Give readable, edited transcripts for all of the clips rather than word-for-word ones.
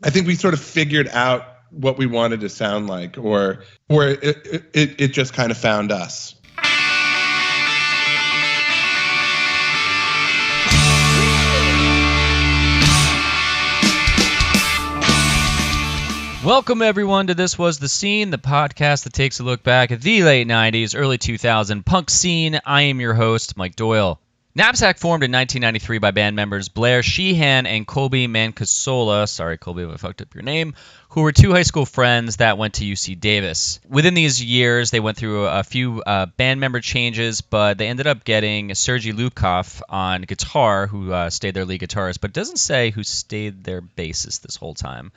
I think we sort of figured out what we wanted to sound like, or it just kind of found us. Welcome, everyone, to This Was the Scene, the podcast that takes a look back at the late 90s, early 2000 punk scene. I am your host, Mike Doyle. Knapsack formed in 1993 by band members Blair, Shehan, and Colby Mancasola, sorry, Colby, if I fucked up your name, who were two high school friends that went to UC Davis. Within these years, they went through a few band member changes, but they ended up getting Sergey on guitar, who stayed their lead guitarist, but doesn't say who stayed their bassist this whole time.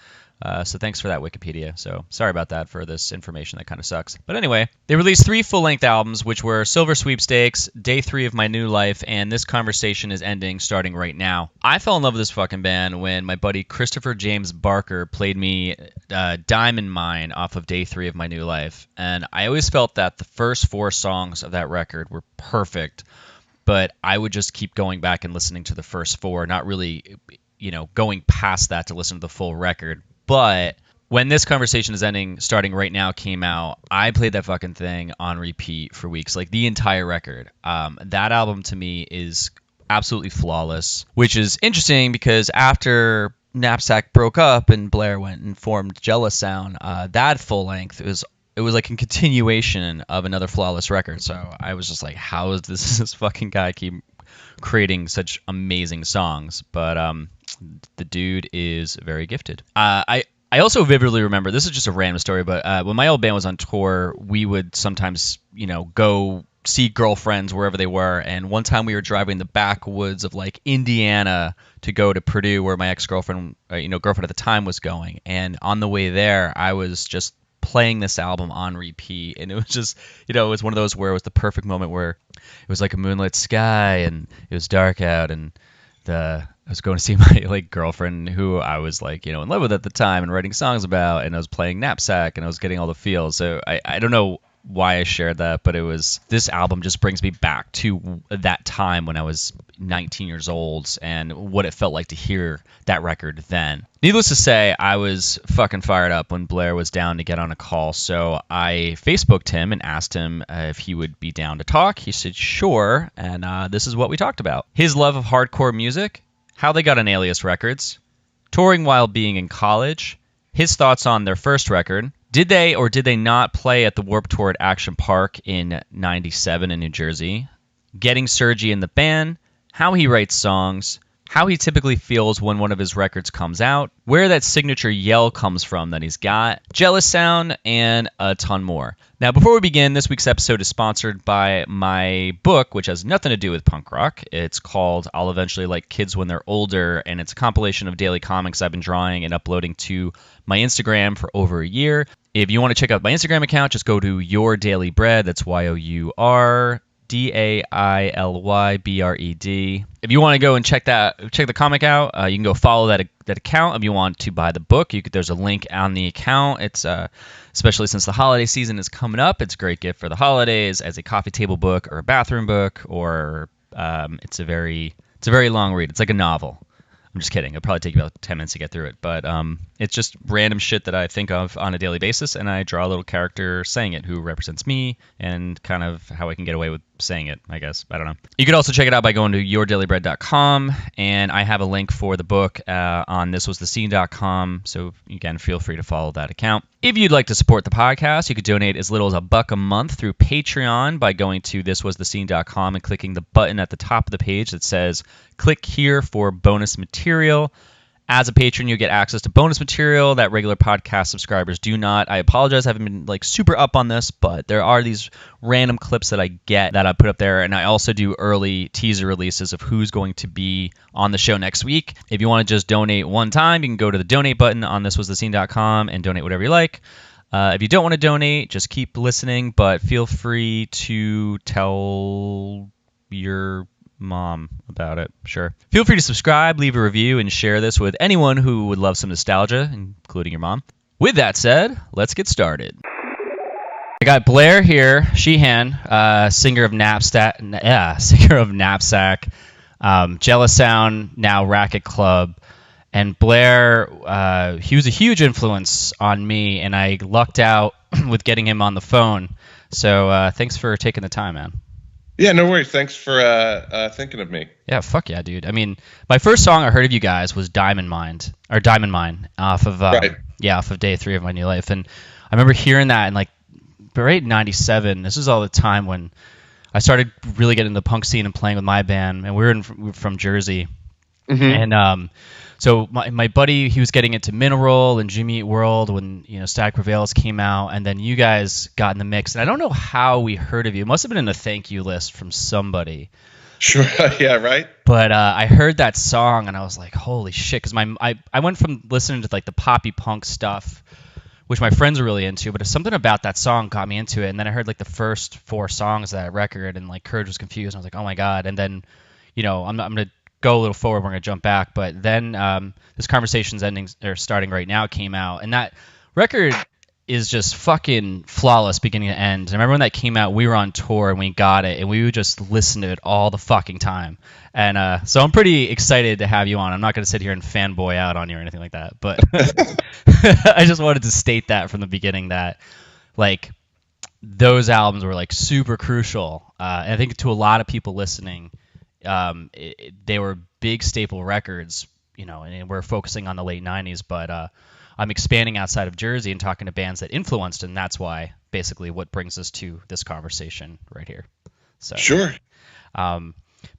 So thanks for that, Wikipedia. So sorry about that for this information that kind of sucks. But anyway, they released 3 full-length albums, which were Silver Sweepstakes, Day 3 of My New Life, and This Conversation is Ending starting right now. I fell in love with this fucking band when my buddy Christopher James Barker played me Diamond Mine off of Day 3 of My New Life. And I always felt that the first 4 songs of that record were perfect, but I would just keep going back and listening to the first 4, not really, going past that to listen to the full record. But when This Conversation is Ending starting right now came out, I played that fucking thing on repeat for weeks, like the entire record. That album to me is absolutely flawless, which is interesting because after Knapsack broke up and Blair went and formed Jealous Sound, that full length it was like a continuation of another flawless record. So I was just like, how is this fucking guy keep creating such amazing songs? But the dude is very gifted. I also vividly remember, this is just a random story, but when my old band was on tour, we would sometimes, go see girlfriends wherever they were. And one time we were driving the backwoods of like Indiana to go to Purdue, where my ex-girlfriend, girlfriend at the time was going. And on the way there, I was just playing this album on repeat, and it was just, it was one of those where it was the perfect moment where it was like a moonlit sky and it was dark out, and I was going to see my girlfriend who I was in love with at the time and writing songs about, and I was playing Knapsack and I was getting all the feels. So I don't know why I shared that, but this album just brings me back to that time when I was 19 years old and what it felt like to hear that record then. Needless to say, I was fucking fired up when Blair was down to get on a call, so I Facebooked him and asked him if he would be down to talk. He said sure, and this is what we talked about. His love of hardcore music, how they got on Alias Records, touring while being in college, his thoughts on their first record, did they or did they not play at the Warped Tour at Action Park in '97 in New Jersey, getting Sergey in the band, how he writes songs, how he typically feels when one of his records comes out, where that signature yell comes from that he's got, Jealous Sound, and a ton more. Now, before we begin, this week's episode is sponsored by my book, which has nothing to do with punk rock. It's called I'll Eventually Like Kids When They're Older, and it's a compilation of daily comics I've been drawing and uploading to my Instagram for over a year. If you want to check out my Instagram account, just go to Your Daily Bread. That's YOUR DAILYBRED. If you want to go and check the comic out, you can go follow that account. If you want to buy the book, there's a link on the account. It's especially since the holiday season is coming up, it's a great gift for the holidays as a coffee table book or a bathroom book, or it's a very long read. It's like a novel. I'm just kidding. It'll probably take you about 10 minutes to get through it. But it's just random shit that I think of on a daily basis, and I draw a little character saying it who represents me and kind of how I can get away with saying it, I guess. I don't know. You could also check it out by going to yourdailybread.com, and I have a link for the book on thiswasthescene.com, so again, feel free to follow that account. If you'd like to support the podcast, you could donate as little as $1 a month through Patreon by going to thiswasthescene.com and clicking the button at the top of the page that says click here for bonus material. As a patron, you get access to bonus material that regular podcast subscribers do not. I apologize, I haven't been super up on this, but there are these random clips that I get that I put up there, and I also do early teaser releases of who's going to be on the show next week. If you want to just donate one time, you can go to the donate button on thiswasthescene.com and donate whatever you like. If you don't want to donate, just keep listening, but feel free to tell your mom about it. Sure. Feel free to subscribe, leave a review, and share this with anyone who would love some nostalgia, including your mom. With that said, let's get started. I got Blair here, Shehan, singer of Knapsack, Jealous Sound, now Racket Club, And Blair, he was a huge influence on me, and I lucked out with getting him on the phone. So thanks for taking the time, man. Yeah, no worries. Thanks for thinking of me. Yeah, fuck yeah, dude. I mean, my first song I heard of you guys was Diamond Mine off of off of Day 3 of My New Life. And I remember hearing that in like right in 97. This was all the time when I started really getting into the punk scene and playing with my band, and we were from Jersey. Mm-hmm. And so my buddy, he was getting into Mineral and Jimmy Eat World when Static Prevails came out, and then you guys got in the mix. And I don't know how we heard of you. It must have been in a thank you list from somebody. Sure, yeah, right. But I heard that song and I was like, holy shit, because I went from listening to like the poppy punk stuff, which my friends are really into, but something about that song got me into it. And then I heard like the first 4 songs of that record, and like Courage was confused. And I was like, oh my god. And then I'm gonna go a little forward, we're going to jump back, but then this Conversation's Ending or Starting Right Now came out, and that record is just fucking flawless beginning to end. I remember when that came out, we were on tour and we got it, and we would just listen to it all the fucking time. And so I'm pretty excited to have you on. I'm not going to sit here and fanboy out on you or anything like that, but I just wanted to state that from the beginning, that like those albums were like super crucial, and I think to a lot of people listening, they were big staple records, and we're focusing on the late 90s, but I'm expanding outside of Jersey and talking to bands that influenced, and that's why basically what brings us to this conversation right here. So sure.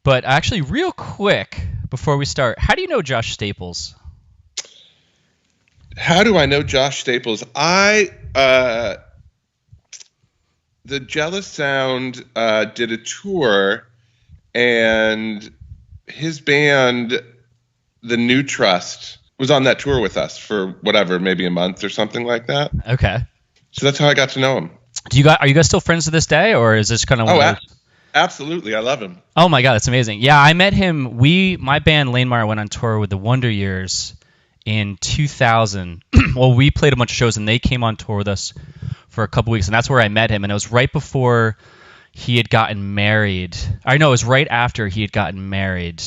But actually, real quick before we start, how do you know Josh Staples? How do I know Josh Staples? The Jealous Sound did a tour, and his band, The New Trust, was on that tour with us for whatever, maybe a month or something like that. Okay. So that's how I got to know him. Are you guys still friends to this day, or is this kind of absolutely. I love him. Oh my god, that's amazing. Yeah, I met him. My band Lanemeyer went on tour with the Wonder Years in 2000. Well, we played a bunch of shows, and they came on tour with us for a couple weeks, and that's where I met him. And it was right before he had gotten married. I know it was right after he had gotten married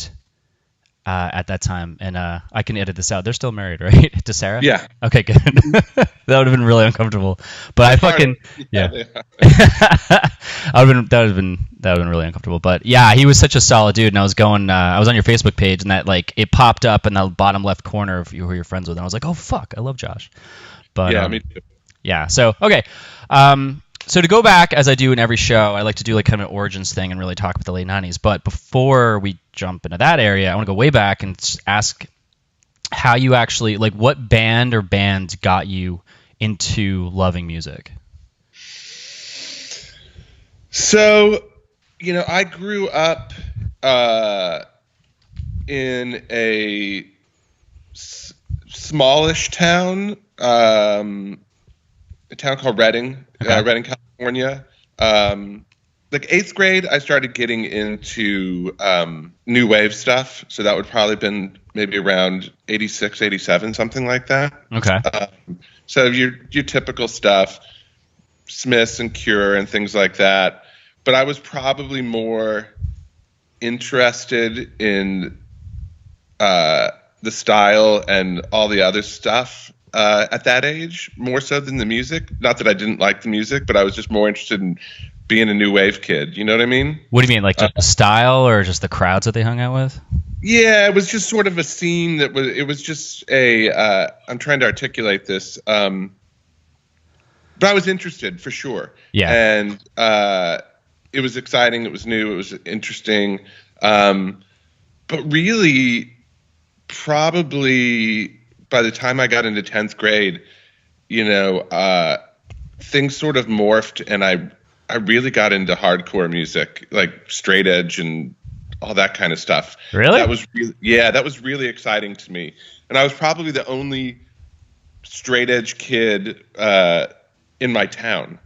at that time. And I can edit this out. They're still married, right? To Sarah? Yeah. Okay, good. That would have been really uncomfortable. But I fucking yeah. that would have been really uncomfortable. But yeah, he was such a solid dude. And I was on your Facebook page, and that like it popped up in the bottom left corner of who you're friends with, and I was like, oh fuck, I love Josh. But yeah, me too. Yeah. So okay. So to go back, as I do in every show, I like to do like kind of an origins thing and really talk about the late 90s. But before we jump into that area, I want to go way back and ask how you actually, like, what band or bands got you into loving music? So, I grew up in a smallish town, a town called Redding, Redding, California. Like 8th grade, I started getting into new wave stuff. So that would probably been maybe around 86, 87, something like that. Okay. So your typical stuff, Smiths and Cure and things like that. But I was probably more interested in the style and all the other stuff at that age, more so than the music. Not that I didn't like the music, but I was just more interested in being a new wave kid. You know what I mean? What do you mean, like just the style or just the crowds that they hung out with? Yeah, it was just sort of a scene it was just I'm trying to articulate this. But I was interested for sure. Yeah. And it was exciting. It was new. It was interesting. But really, probably by the time I got into 10th grade, things sort of morphed, and I really got into hardcore music, like straight edge and all that kind of stuff. Really? That was really exciting to me. And I was probably the only straight edge kid in my town.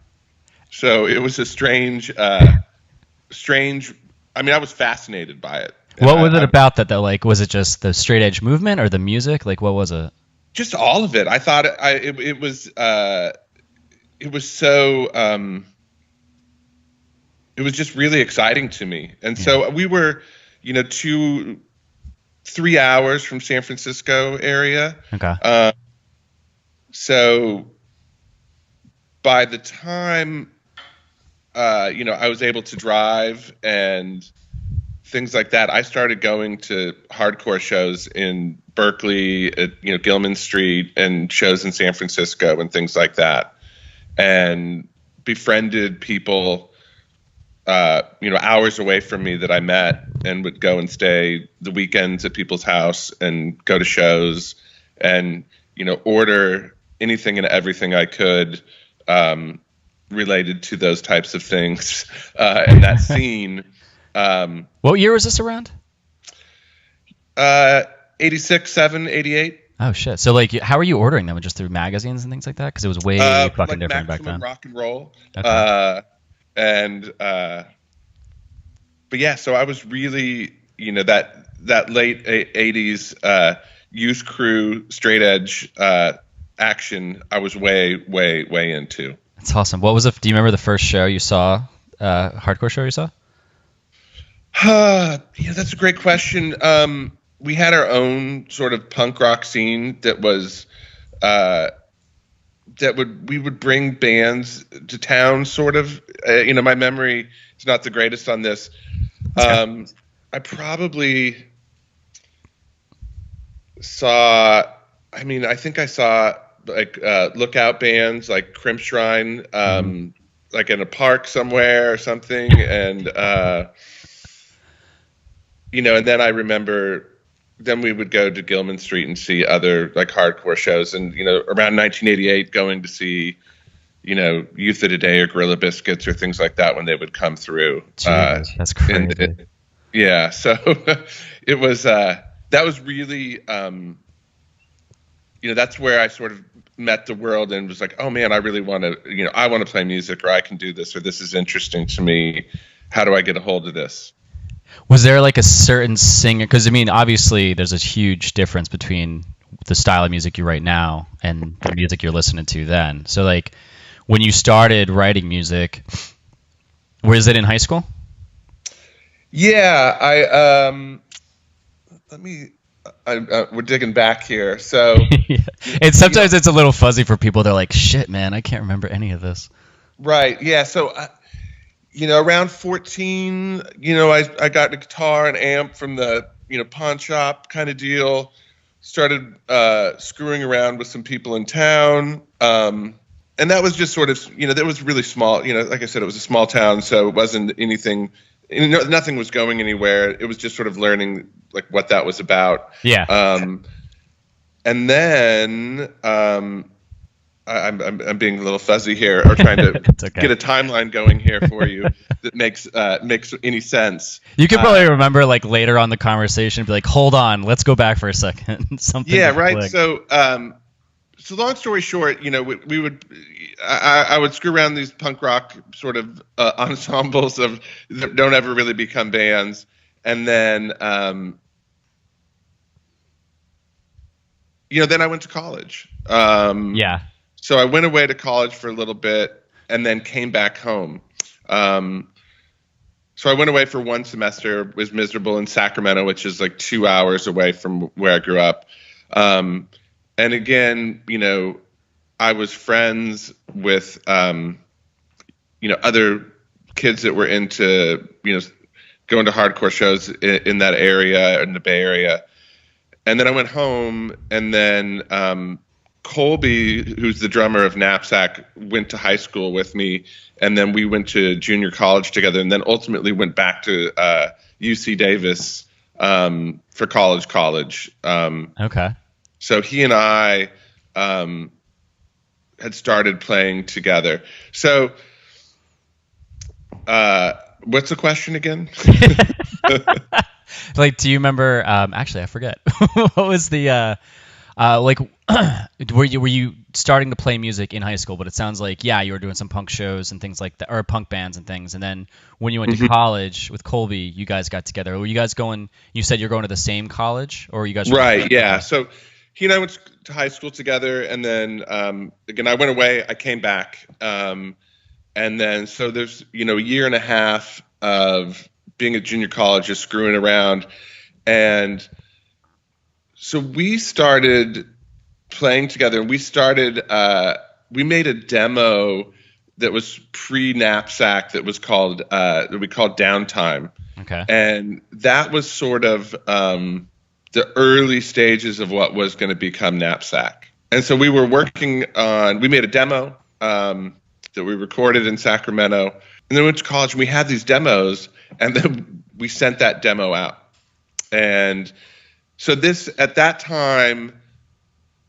So it was a strange, I was fascinated by it. What was it about that though? Like, was it just the straight edge movement or the music? Like, what was it? Just all of it. I thought it was so, it was just really exciting to me. And so we were, two 3 hours from San Francisco area. Okay. So by the time, I was able to drive and things like that, I started going to hardcore shows in Berkeley, at, Gilman Street, and shows in San Francisco and things like that, and befriended people, hours away from me that I met, and would go and stay the weekends at people's house and go to shows and, order anything and everything I could, related to those types of things, and that scene. What year was this around? 86, 7, 88. Oh shit! So like, how are you ordering them? Just through magazines and things like that? Because it was way fucking different back then. Rock and roll. Okay. But yeah, so I was really, that late 80s youth crew, straight edge action. I was way into. That's awesome. What was do you remember the first show you saw? Hardcore show you saw? That's a great question. We had our own sort of punk rock scene that was, we would bring bands to town, sort of. My memory is not the greatest on this. I probably saw. I think I saw like lookout bands like Crimp Shrine, like in a park somewhere or something, and and then I remember. Then we would go to Gilman Street and see other like hardcore shows, and around 1988, going to see, Youth of Today or Gorilla Biscuits or things like that when they would come through. Jeez, that's crazy. Yeah, so it was that was really that's where I sort of met the world and was like, oh man, I really want to I want to play music, or I can do this, or this is interesting to me. How do I get a hold of this? Was there like a certain singer? Because obviously there's a huge difference between the style of music you write now and the music you're listening to then. So like when you started writing music, was it in high school? Yeah, we're digging back here. So yeah. And sometimes it's a little fuzzy for people. They're like, shit, man, I can't remember any of this. Right. Yeah. So. Around 14, I got a guitar and amp from the, pawn shop kind of deal. Started screwing around with some people in town. And that was just sort of, that was really small. Like I said, it was a small town, so it wasn't anything, nothing was going anywhere. It was just sort of learning like what that was about. Yeah. And then I'm being a little fuzzy here, or trying to get a timeline going here for you that makes any sense. You could probably remember like later on the conversation, be like, hold on, let's go back for a second. Something. Yeah, right. Click. So long story short, we would I would screw around these punk rock sort of ensembles that don't ever really become bands, and then then I went to college. Yeah. So I went away to college for a little bit and then came back home. So I went away for one semester, was miserable in Sacramento, which is like 2 hours away from where I grew up. And again, I was friends with, other kids that were into, going to hardcore shows in that area, in the Bay Area. And then I went home, and then Colby, who's the drummer of Knapsack, went to high school with me, and then we went to junior college together, and then ultimately went back to UC Davis for college. Okay. So he and I had started playing together. So what's the question again? Like, do you remember? Actually, I forget. What was the like? Were you starting to play music in high school? But it sounds like you were doing some punk shows and things like that, or punk bands and things. And then when you went to college with Colby, you guys got together. Were you guys going? You said you're going to the same college, or you guys? Right. Yeah. So he and I went to high school together, and then again I went away. I came back, and then so there's a year and a half of being at junior college, just screwing around, and So we started playing together, and we made a demo that was pre-Knapsack that was called that we called Downtime. Okay. And that was sort of the early stages of what was going to become Knapsack. And so we were we made a demo that we recorded in Sacramento, and then went to college, and we had these demos, and then we sent that demo out. And so at that time,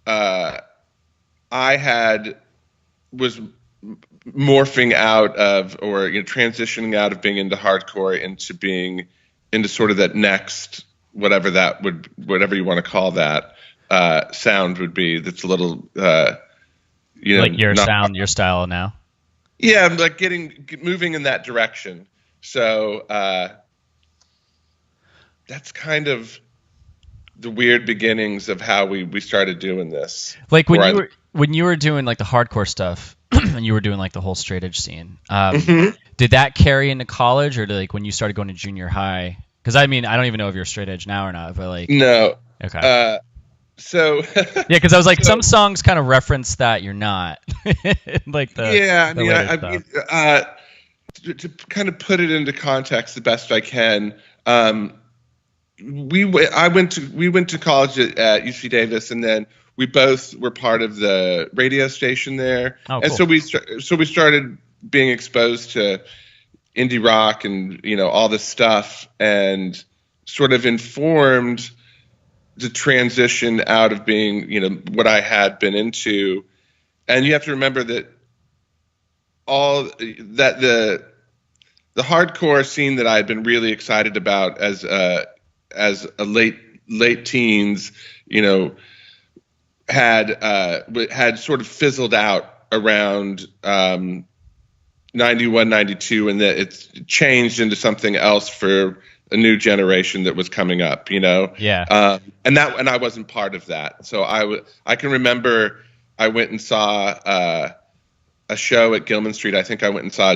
I was morphing out of, or transitioning out of being into hardcore into sort of that next, whatever you want to call that sound would be. That's a little, like your sound, your style now. Yeah, I'm like moving in that direction. So that's kind of the weird beginnings of how we started doing this. Like when you were doing like the hardcore stuff, and you were doing like the whole straight edge scene, did that carry into college, or like when you started going to junior high? Because I mean, I don't even know if you're straight edge now or not, but like no. Okay. So yeah, because I was like, some songs kind of reference that you're not. Like to kind of put it into context the best I can. We went to college at UC Davis, and then we both were part of the radio station there. Oh, and cool. so we started being exposed to indie rock and all this stuff, and sort of informed the transition out of being what I had been into. And you have to remember that the hardcore scene that I had been really excited about as a late teens, had sort of fizzled out around 91, 92, and that it's changed into something else for a new generation that was coming up, Yeah. And I wasn't part of that. So I can remember I went and saw a show at Gilman Street. I think I went and saw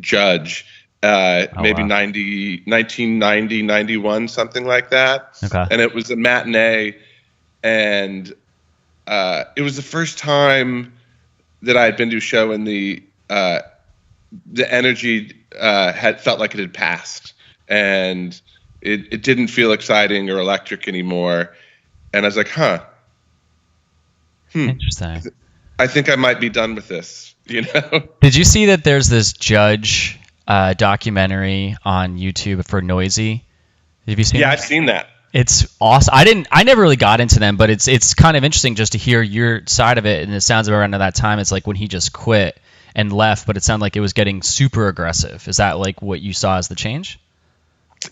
Judge, maybe wow. 1990, 91, something like that. Okay. And it was a matinee, and it was the first time that I had been to a show, and the energy had felt like it had passed, and it didn't feel exciting or electric anymore. And I was like, Interesting. I think I might be done with this, Did you see that there's this Judge documentary on YouTube for Noisy? Have you seen Yeah, it? I've seen that. It's awesome. I never really got into them, but it's kind of interesting just to hear your side of it. And it sounds around that time, it's like when he just quit and left, but it sounded like it was getting super aggressive. Is that like what you saw as the change?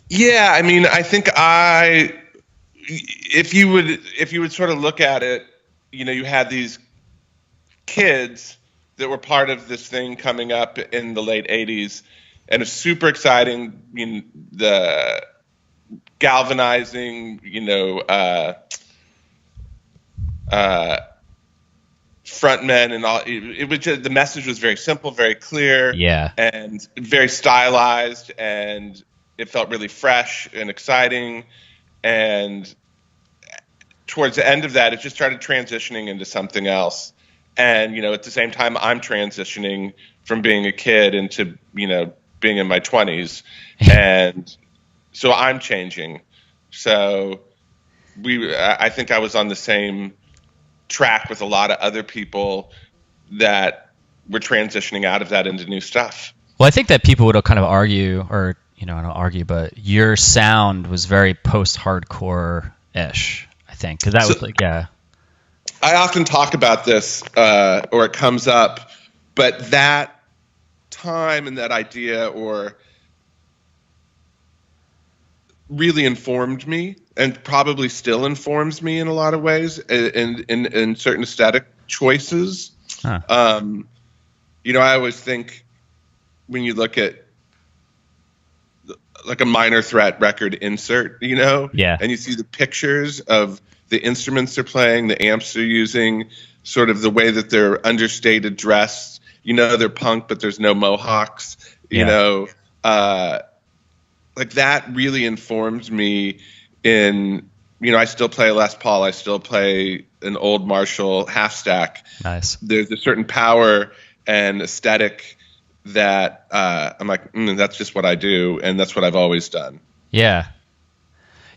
Yeah, I mean, I think if you would sort of look at it, you had these kids that were part of this thing coming up in the late 80s, and it's super exciting, the galvanizing, frontmen and all. It was just, the message was very simple, very clear, Yeah. and very stylized, and it felt really fresh and exciting. And towards the end of that, it just started transitioning into something else. And, at the same time, I'm transitioning from being a kid into, being in my 20s. And so I'm changing. So I think I was on the same track with a lot of other people that were transitioning out of that into new stuff. Well, I think that people would kind of argue, or, I don't argue, but your sound was very post-hardcore-ish, I think. Because that was like, yeah. I often talk about this, or it comes up, but that time and that idea really informed me, and probably still informs me in a lot of ways in certain aesthetic choices. Huh. I always think when you look at like a Minor Threat record insert, Yeah. and you see the pictures of the instruments they're playing, the amps they're using, sort of the way that they're understated dressed. They're punk, but there's no mohawks. Like that really informs me in I still play a Les Paul. I still play an old Marshall half stack. Nice. There's a certain power and aesthetic that I'm like, that's just what I do, and that's what I've always done. Yeah.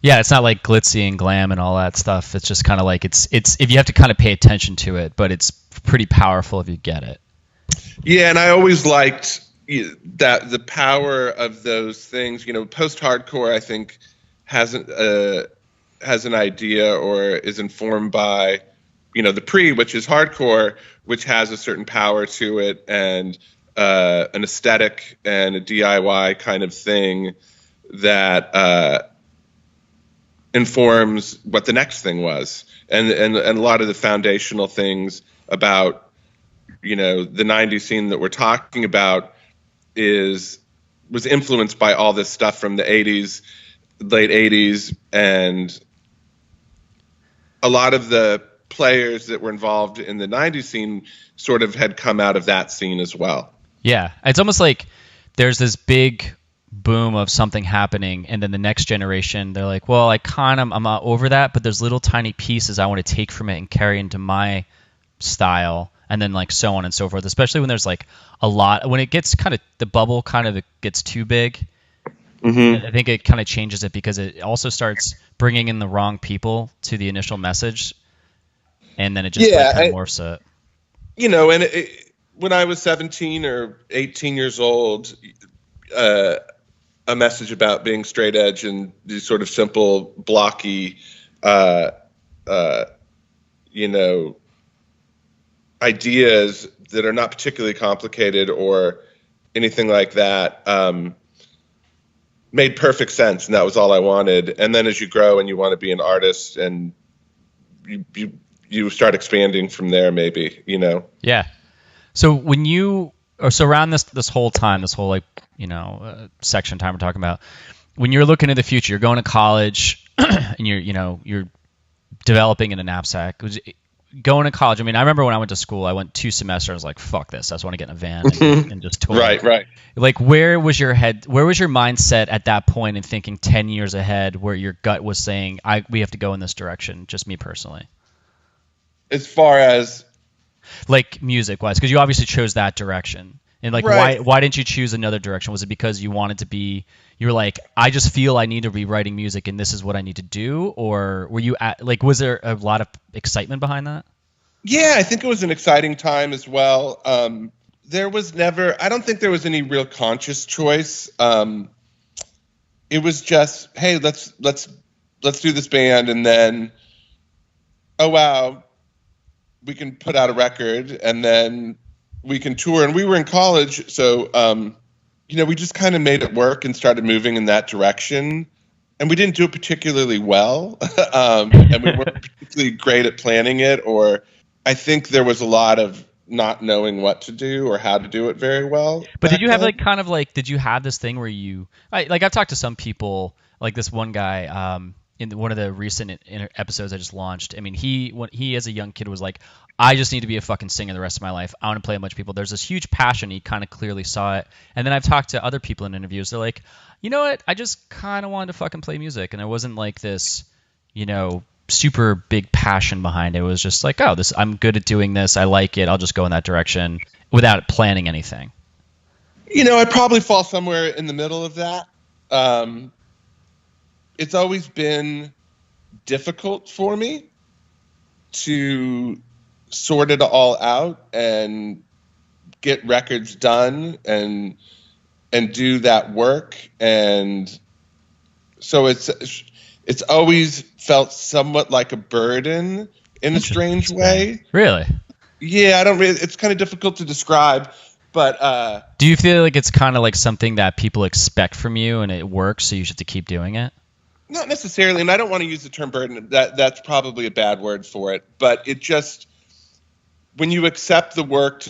Yeah, it's not like glitzy and glam and all that stuff. It's just kind of like it's if you have to kind of pay attention to it, but it's pretty powerful if you get it. Yeah, and I always liked that the power of those things. Post-hardcore, I think, has an idea or is informed by, the which is hardcore, which has a certain power to it and an aesthetic and a DIY kind of thing that informs what the next thing was, and a lot of the foundational things about the 90s scene that we're talking about was influenced by all this stuff from the 80s, late 80s, and a lot of the players that were involved in the 90s scene sort of had come out of that scene as well. Yeah, it's almost like there's this big boom of something happening, and then the next generation, they're like, well, I'm not over that, but there's little tiny pieces I want to take from it and carry into my style, and then like so on and so forth, especially when there's like a lot, when it gets kind of, the bubble kind of gets too big. Mm-hmm. I think it kind of changes it because it also starts bringing in the wrong people to the initial message, and then it just kind of morphs it. And when I was 17 or 18 years old, a message about being straight edge and these sort of simple, blocky, ideas that are not particularly complicated or anything like that, made perfect sense, and that was all I wanted. And then as you grow and you want to be an artist, and you start expanding from there, maybe, Yeah. So around this whole time, this whole section time we're talking about, when you're looking at the future, you're going to college and you're developing in a Knapsack. Going to college, I remember when I went to school, I went 2 semesters, I was like, fuck this, I just want to get in a van and just tour. Right. Like, where was your mindset at that point in thinking 10 years ahead, where your gut was saying, we have to go in this direction, just me personally? As far as like music wise, because you obviously chose that direction, and like, right. why didn't you choose another direction? Was it because you wanted to be, you were like, I just feel I need to be writing music and this is what I need to do? Or were you was there a lot of excitement behind that? Yeah, I think it was an exciting time as well. There was never, I don't think there was any real conscious choice. It was just, hey, let's do this band, and then, oh wow, we can put out a record, and then we can tour. And we were in college, so we just kind of made it work and started moving in that direction. And we didn't do it particularly well, and we weren't particularly great at planning it, or I think there was a lot of not knowing what to do or how to do it very well. But did you have did you have this thing where I've talked to some people, like this one guy, in one of the recent episodes I just launched. He as a young kid was like, I just need to be a fucking singer the rest of my life. I want to play a bunch of people. There's this huge passion. He kind of clearly saw it. And then I've talked to other people in interviews. They're like, you know what? I just kind of wanted to fucking play music. And there wasn't like this, super big passion behind it. It was just like, I'm good at doing this. I like it. I'll just go in that direction without planning anything. I probably fall somewhere in the middle of that. It's always been difficult for me to sort it all out and get records done and do that work. And so it's always felt somewhat like a burden in a strange way. Really? Yeah, it's kind of difficult to describe, but do you feel like it's kind of like something that people expect from you and it works, so you should have to keep doing it? Not necessarily, and I don't want to use the term burden. That's probably a bad word for it. But it just, when you accept the work,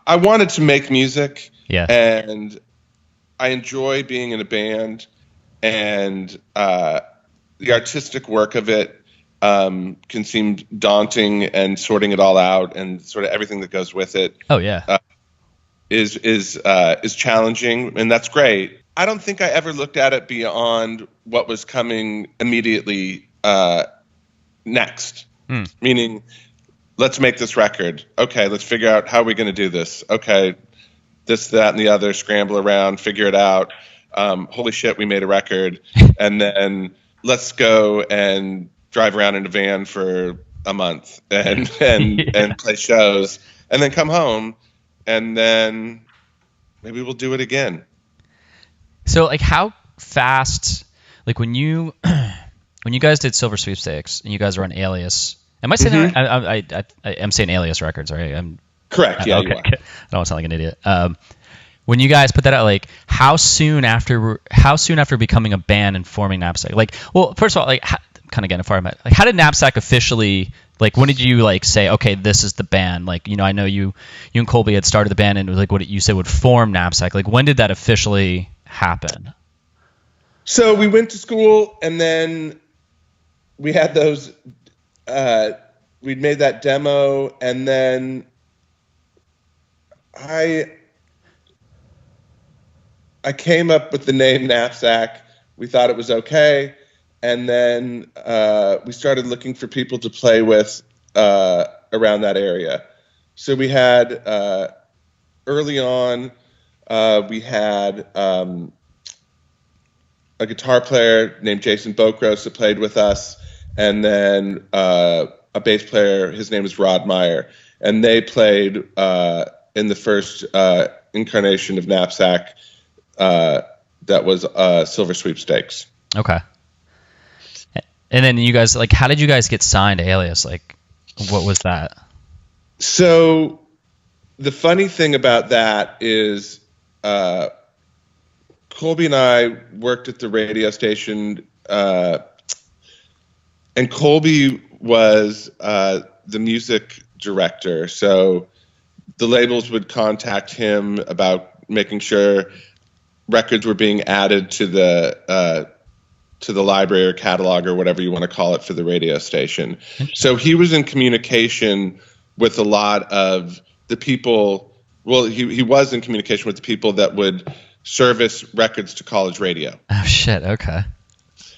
I wanted to make music, yeah, and I enjoy being in a band, and the artistic work of it can seem daunting, and sorting it all out and sort of everything that goes with it. Oh yeah, is challenging, and that's great. I don't think I ever looked at it beyond what was coming immediately next. Meaning, let's make this record. Okay, let's figure out how we're going to do this. Okay, this, that, and the other, scramble around, figure it out. Holy shit, we made a record. And then let's go and drive around in a van for a month and play shows, and then come home, and then maybe we'll do it again. So, like, how fast, like, when you guys did Silver Sweepstakes and you guys were on Alias, am I saying that? I'm saying Alias Records, right? Correct. Yeah, okay. You are. I don't want to sound like an idiot. When you guys put that out, like, how soon after becoming a band and forming Knapsack? Like, well, first of all, like, kind of getting far, like, how did Knapsack officially, like, when did you, like, say, okay, this is the band? Like, I know you and Colby had started the band, and, like, what you said would form Knapsack. Like, when did that officially happen? So we went to school, and then we had those, we'd made that demo, and then I came up with the name Knapsack. We thought it was okay. And then we started looking for people to play with around that area. So we had, early on, we had a guitar player named Jason Bokros that played with us, and then a bass player, his name is Rod Meyer. And they played in the first incarnation of Knapsack that was Silver Sweepstakes. Okay. And then you guys, like, how did you guys get signed to Alias? Like, what was that? So the funny thing about that is Colby and I worked at the radio station, and Colby was the music director. So the labels would contact him about making sure records were being added to the library or catalog or whatever you want to call it for the radio station. So he was in communication with a lot of the people. Well, he was in communication with the people that would service records to college radio. Oh, shit. Okay.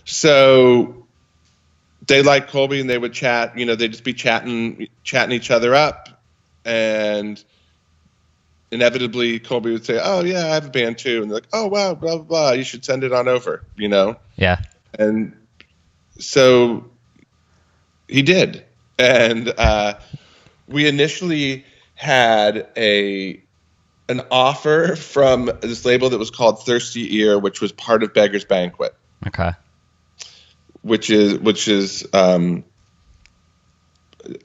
So they liked Colby, and they would chat. They'd just be chatting each other up, and inevitably Colby would say, "Oh yeah, I have a band too," and they're like, "Oh wow, blah blah blah, you should send it on over," Yeah. And so he did, and we initially had an offer from this label that was called Thirsty Ear, which was part of Beggar's Banquet. Okay. Which is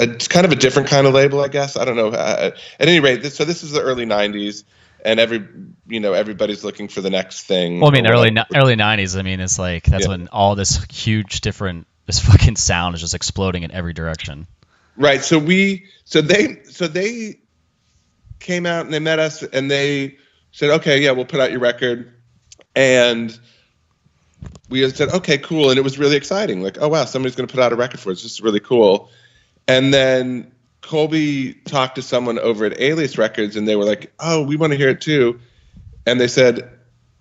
it's kind of a different kind of label, I guess. I don't know. At any rate, this is the early '90s, and everybody's looking for the next thing. Well, I mean, early '90s. I mean, it's like that's when all this this fucking sound is just exploding in every direction. Right. So they came out and they met us, and they said, "Okay, yeah, we'll put out your record," and we said, "Okay, cool," and it was really exciting. Like, oh wow, somebody's going to put out a record for us. This is really cool. And then Colby talked to someone over at Alias Records, and they were like, "Oh, we want to hear it too." And they said,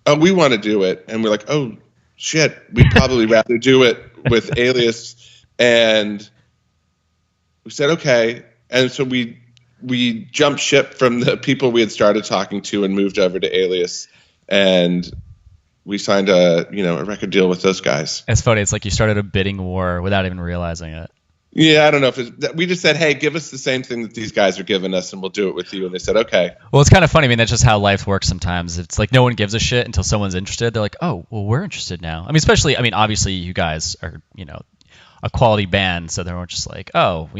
"Oh, we want to do it." And we're like, "Oh, shit, we'd probably rather do it with Alias." And we said, "Okay." And so we jumped ship from the people we had started talking to and moved over to Alias, and we signed a record deal with those guys. It's funny. It's like you started a bidding war without even realizing it. Yeah, I don't know we just said, "Hey, give us the same thing that these guys are giving us, and we'll do it with you." And they said, "Okay." Well, it's kind of funny. I mean, that's just how life works sometimes. It's like no one gives a shit until someone's interested. They're like, "Oh, well, we're interested now." I mean, obviously, you guys are, a quality band, so they weren't just like, "Oh,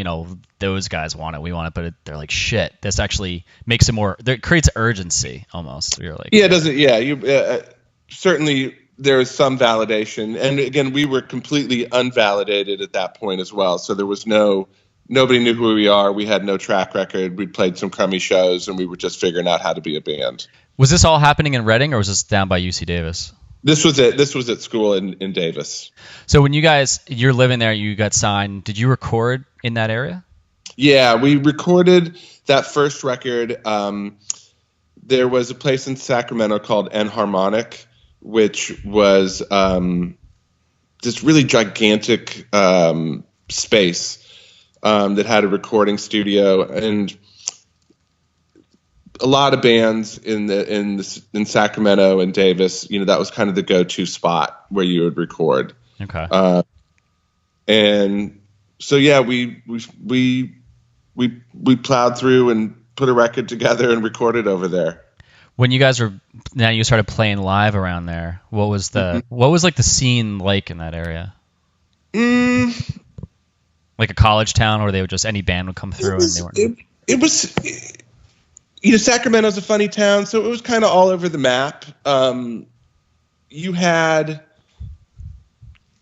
those guys want it, we want it," but they're like, "Shit, this actually makes it more." It creates urgency almost. You're like, yeah, it doesn't. Yeah, you certainly. There was some validation, and again, we were completely unvalidated at that point as well. So there was nobody knew who we are. We had no track record. We'd played some crummy shows, and we were just figuring out how to be a band. Was this all happening in Reading, or was this down by UC Davis? This was at school in Davis. So when you're living there, you got signed. Did you record in that area? Yeah, we recorded that first record. There was a place in Sacramento called Enharmonic, which was this really gigantic space that had a recording studio, and a lot of bands in Sacramento and Davis, that was kind of the go-to spot where you would record. Okay. And so yeah, we plowed through and put a record together and recorded over there. When you guys you started playing live around there, what was like the scene like in that area? Like a college town, or they would just any band would come through and they weren't. It was. Sacramento's a funny town, so it was kind of all over the map. You had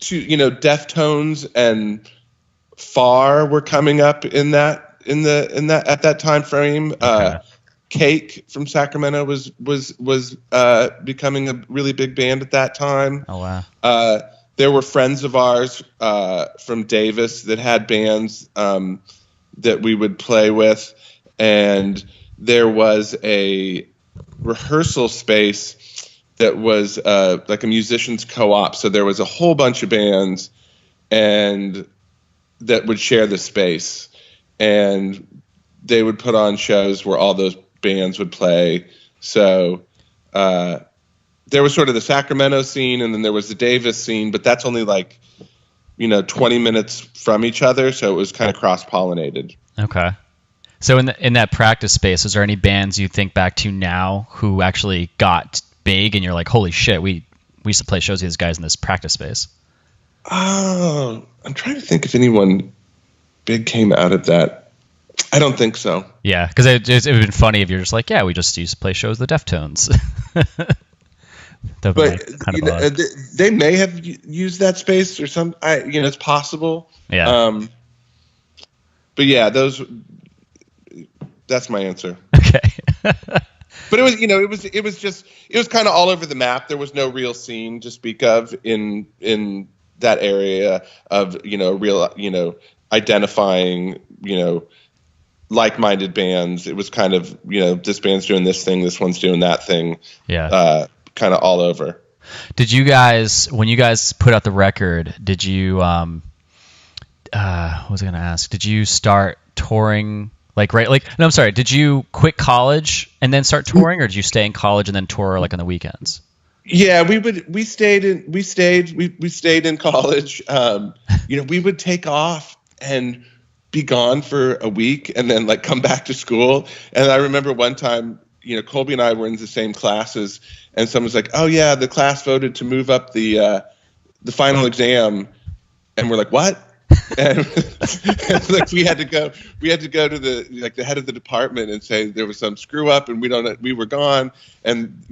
Deftones and Far were coming up in that at that time frame. Okay. Cake from Sacramento was becoming a really big band at that time. Oh wow. There were friends of ours from Davis that had bands that we would play with, and there was a rehearsal space that was like a musicians co-op. So there was a whole bunch of bands and that would share the space, and they would put on shows where all those bands would play. So there was sort of the Sacramento scene, and then there was the Davis scene, but that's only like 20 minutes from each other, so it was kind of cross-pollinated. Okay. So in that practice space, is there any bands you think back to now who actually got big and you're like, holy shit, we used to play shows with these guys in this practice space? Oh, I'm trying to think if anyone big came out of that. I don't think so. Yeah, because it would have been funny if you're just like, yeah, we just used to play shows with the Deftones. But they may have used that space or some. It's possible. Yeah. But yeah, that's my answer. Okay. But it was it was kind of all over the map. There was no real scene to speak of in that area of real identifying like-minded bands. It was kind of this band's doing this thing, this one's doing that thing. Yeah. Kind of all over. Did you guys, when you guys put out the record, did you what was I gonna ask? Did you start touring? No, I'm sorry. Did you quit college and then start touring, or did you stay in college and then tour like on the weekends? Yeah, we stayed in college. We would take off and be gone for a week and then like come back to school. And I remember one time, Colby and I were in the same classes, and someone's like, "Oh yeah, the class voted to move up the final exam," and we're like, "What?" and like we had to go to the head of the department and say there was some screw up and we were gone, and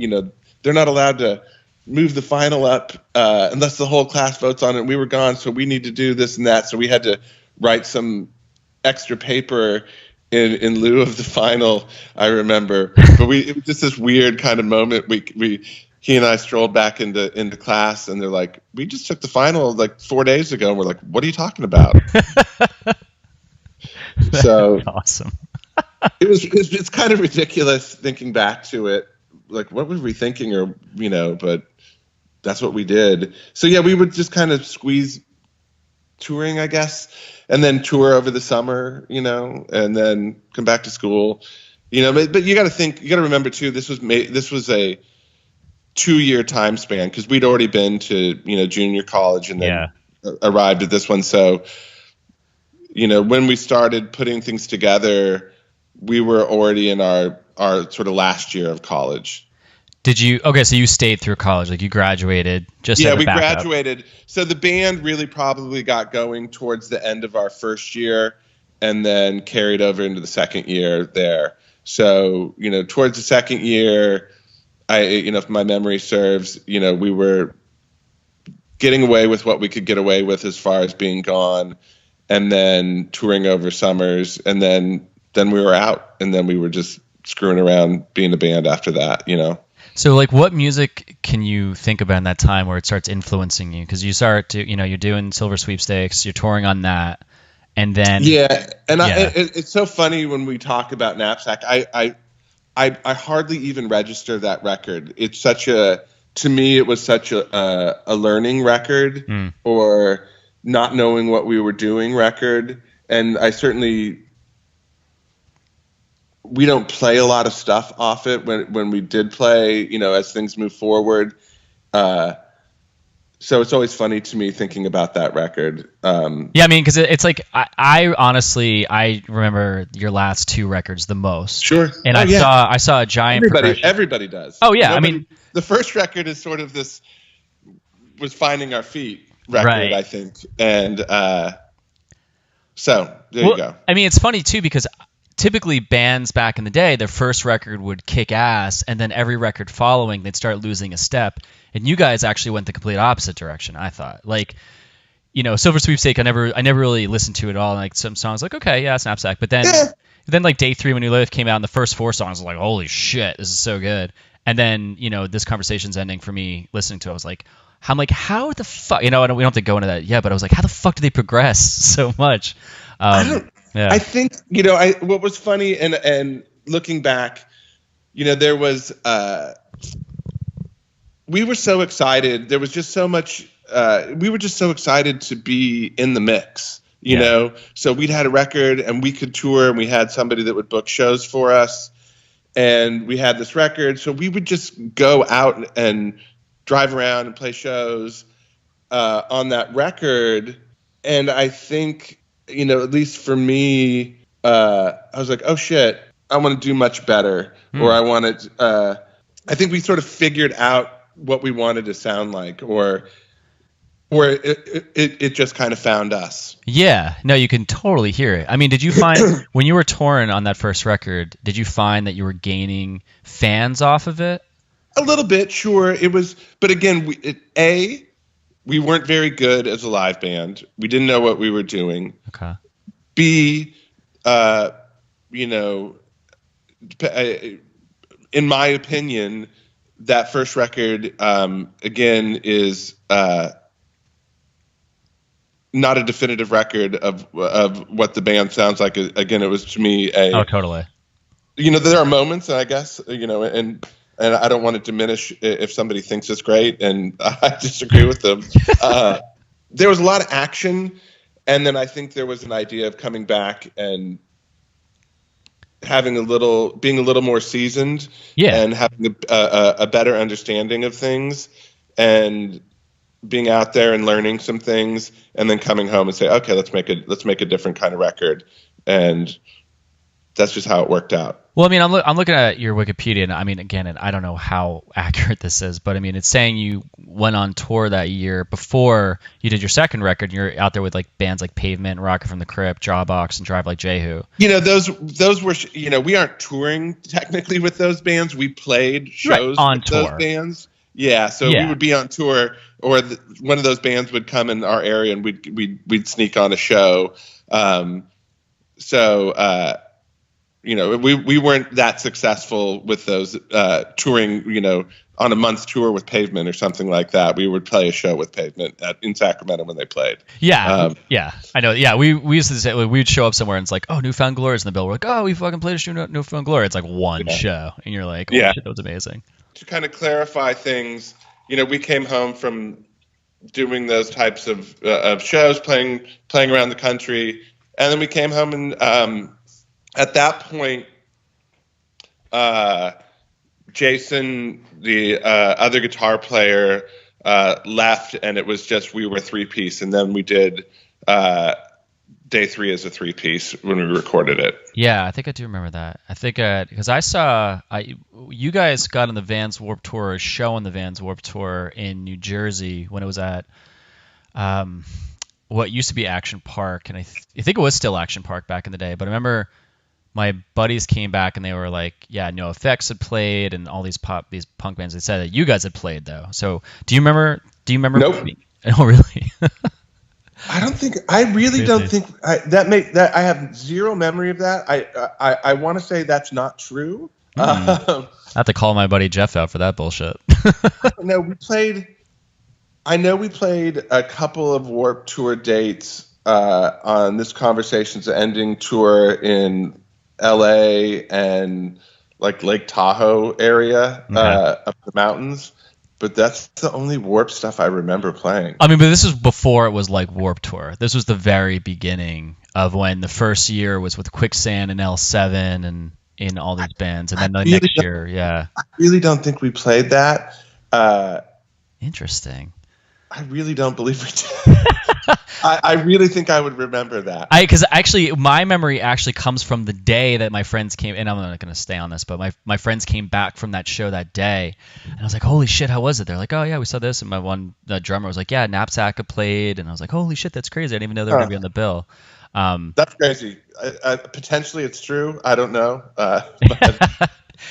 they're not allowed to move the final up unless the whole class votes on it. We were gone, so we need to do this and that. So we had to write some extra paper in lieu of the final, I remember. But it was just this weird kind of moment. He and I strolled back into class, and they're like, "We just took the final like 4 days ago." And we're like, "What are you talking about?" So awesome. It's kind of ridiculous thinking back to it. Like, what were we thinking, but that's what we did. So yeah, we would just kind of squeeze touring, I guess, and then tour over the summer, and then come back to school, but you got to remember too, this was a 2-year time span, because we'd already been to, junior college and then arrived at this one. So, when we started putting things together, we were already in our sort of last year of college. So you stayed through college, like you graduated just we graduated. So the band really probably got going towards the end of our first year and then carried over into the second year there. So, towards the second year, if my memory serves, we were getting away with what we could get away with as far as being gone, and then touring over summers, and then we were out, and then we were just screwing around being a band after that, So, like, what music can you think about in that time where it starts influencing you? Because you start to, you're doing Silver Sweepstakes, you're touring on that, and then it's so funny when we talk about Knapsack. I hardly even register that record. It's such a to me, it was such a learning record or not knowing what we were doing record. And I certainly, we don't play a lot of stuff off it when we did play, as things move forward. So it's always funny to me thinking about that record. Yeah, I mean, because it's like I honestly remember your last two records the most. Sure. And I saw a giant progression. Everybody does. Oh yeah, I mean, the first record is sort of was finding our feet record, right. I think, and so there you go. I mean, it's funny too because typically bands back in the day, their first record would kick ass, and then every record following, they'd start losing a step. And you guys actually went the complete opposite direction, I thought. Like, Silver Sweepstake, I never really listened to it at all. Like some songs, like, okay, yeah, it's Knapsack. But then like Day 3 When You Live came out, and the first 4 songs, I was like, holy shit, this is so good. And then, this conversation's ending for me listening to it. I was like, how the fuck, we don't have to go into that yet, but I was like, how the fuck did they progress so much? I think, what was funny and looking back, there was, we were so excited. There was just so much, we were just so excited to be in the mix, you know? So we'd had a record and we could tour and we had somebody that would book shows for us and we had this record. So we would just go out and drive around and play shows on that record. And I think, at least for me, I was like, oh shit, I want to do much better. Or I wanted, I think we sort of figured out what we wanted to sound like, or it just kind of found us. Yeah, no, you can totally hear it. I mean, did you find when you were touring on that first record, did you find that you were gaining fans off of it? A little bit, sure. It was, but again, we weren't very good as a live band. We didn't know what we were doing. Okay. B, in my opinion, that first record, again, is not a definitive record of what the band sounds like. Again, it was to me oh, totally. There are moments, I guess, and I don't want to diminish if somebody thinks it's great, and I disagree with them. There was a lot of action, and then I think there was an idea of coming back and being a little more seasoned, and having a better understanding of things, and being out there and learning some things, and then coming home and say, okay, let's make a different kind of record, and that's just how it worked out. Well, I mean, I'm looking at your Wikipedia, and I mean, again, and I don't know how accurate this is, but I mean, it's saying you went on tour that year before you did your second record. And you're out there with like bands like Pavement, Rocket from the Crypt, Jawbox, and Drive Like Jehu. Those were, we aren't touring technically with those bands. We played shows on with tour. Those bands. Yeah, so we would be on tour, or one of those bands would come in our area, and we'd sneak on a show. We weren't that successful with those touring, on a month tour with Pavement or something like that. We would play a show with Pavement in Sacramento when they played. Yeah, I know. Yeah, we used to say, we'd show up somewhere and it's like, oh, Newfound Glory's in the bill. We're like, oh, we fucking played a show, Newfound Glory. It's like one show, and you're like, oh shit, that was amazing. To kind of clarify things, we came home from doing those types of shows, playing around the country, and then we came home and at that point, Jason, the other guitar player, left, and it was just we were a 3-piece, and then we did Day 3 as a 3-piece when we recorded it. Yeah, I think I do remember that. I think because I saw you guys got on the Vans Warped Tour, a show on the Vans Warped Tour in New Jersey when it was at what used to be Action Park, and I think it was still Action Park back in the day. But I remember my buddies came back and they were like, yeah, No Effects had played and all these punk bands. They said that you guys had played though. So do you remember? Nope. Oh, really? I really don't think that I have zero memory of that. I want to say that's not true. I have to call my buddy Jeff out for that bullshit. No, I know we played a couple of Warped Tour dates on this Conversations Ending tour in LA and like Lake Tahoe area, up the mountains. but that's the only Warped stuff I remember playing. I mean, but this is before it was like Warped Tour. This was the very beginning of when the first year was with Quicksand and L7 and in all these bands, and then the next year, yeah. I really don't think we played that. Interesting. I really don't believe we did. I really think I would remember that. Because actually, my memory actually comes from the day that my friends came, and I'm not going to stay on this, but my friends came back from that show that day, and I was like, holy shit, how was it? They're like, oh yeah, we saw this, and my one drummer was like, yeah, Knapsack played, and I was like, holy shit, that's crazy. I didn't even know they were going to be on the bill. That's crazy. Potentially it's true. I don't know.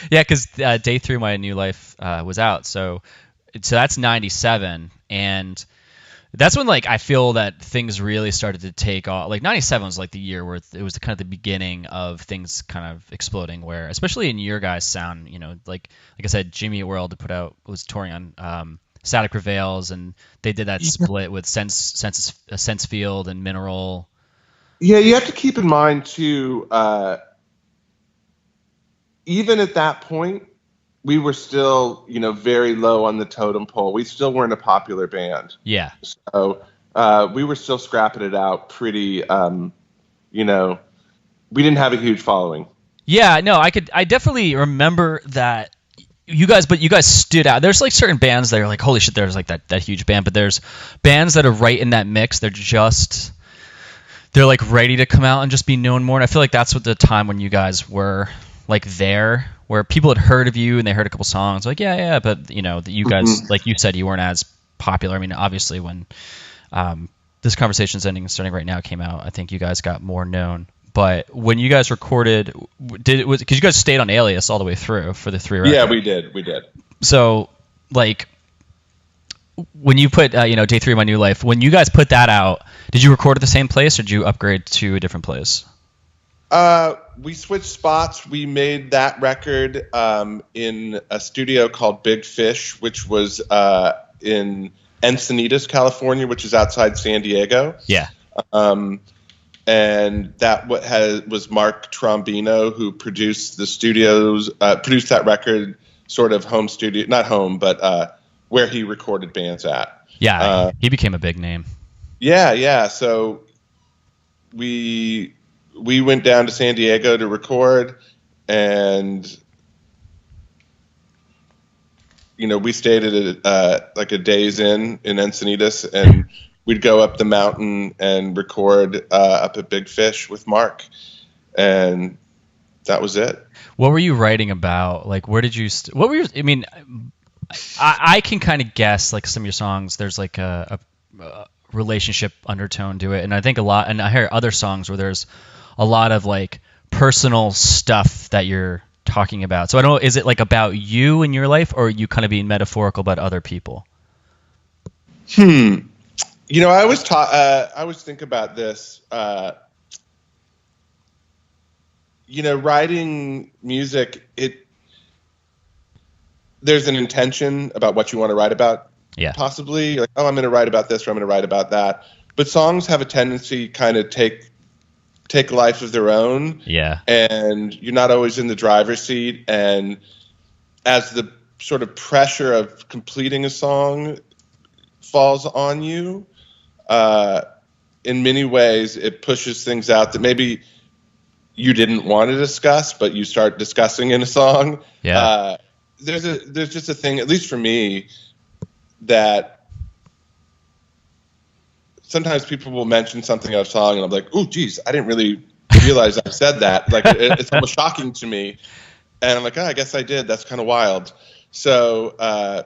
Yeah, because day 3 of My New Life was out, so that's 97, and that's when like I feel that things really started to take off. Like 97 was like the year where it was kind of the beginning of things kind of exploding, where especially in your guys' sound, you know, like I said, Jimmy Eat World was touring on Static Prevails, and they did that split with Sense Field and Mineral. Yeah, you have to keep in mind too, even at that point, we were still, you know, very low on the totem pole. We still weren't a popular band. Yeah. So we were still scrapping it out pretty, you know, we didn't have a huge following. Yeah, no, I definitely remember that you guys stood out. There's like certain bands that are like, holy shit, there's like that huge band, but there's bands that are right in that mix. They're like ready to come out and just be known more. And I feel like that's what the time when you guys were like there, where people had heard of you and they heard a couple songs, like yeah, but you know, you guys, like you said, you weren't as popular. I mean, obviously when This Conversation's Ending and Starting Right Now came out, I think you guys got more known. But when you guys recorded, because you guys stayed on Alias all the way through for the 3 records? Yeah, we did. So like when you put Day 3 of My New Life, when you guys put that out, did you record at the same place or did you upgrade to a different place? We switched spots. We made that record in a studio called Big Fish, which was in Encinitas, California, which is outside San Diego. Yeah. And that was Mark Trombino, who produced produced that record, sort of home studio, not home, but where he recorded bands at. Yeah, he became a big name. Yeah. So we went down to San Diego to record, and you know, we stayed at like a Days Inn in Encinitas, and we'd go up the mountain and record up at Big Fish with Mark, and that was it. What were you writing about? Like, where did you? What were you? I mean, I can kind of guess like some of your songs. There's like a relationship undertone to it, and I think a lot. And I hear other songs where there's a lot of like personal stuff that you're talking about. So I don't know, is it like about you and your life, or are you kind of being metaphorical about other people? You know, I always think about this. You know, writing music, there's an intention about what you want to write about. Yeah. Possibly, like, oh, I'm going to write about this, or I'm going to write about that. But songs have a tendency kind of take life of their own. Yeah. And you're not always in the driver's seat. And as the sort of pressure of completing a song falls on you, in many ways, it pushes things out that maybe you didn't want to discuss, but you start discussing in a song. Yeah. There's just a thing, at least for me, that sometimes people will mention something in a song, and I'm like, "Oh, geez, I didn't really realize I said that." Like, it's almost shocking to me, and I'm like, "Oh, I guess I did. That's kind of wild." So,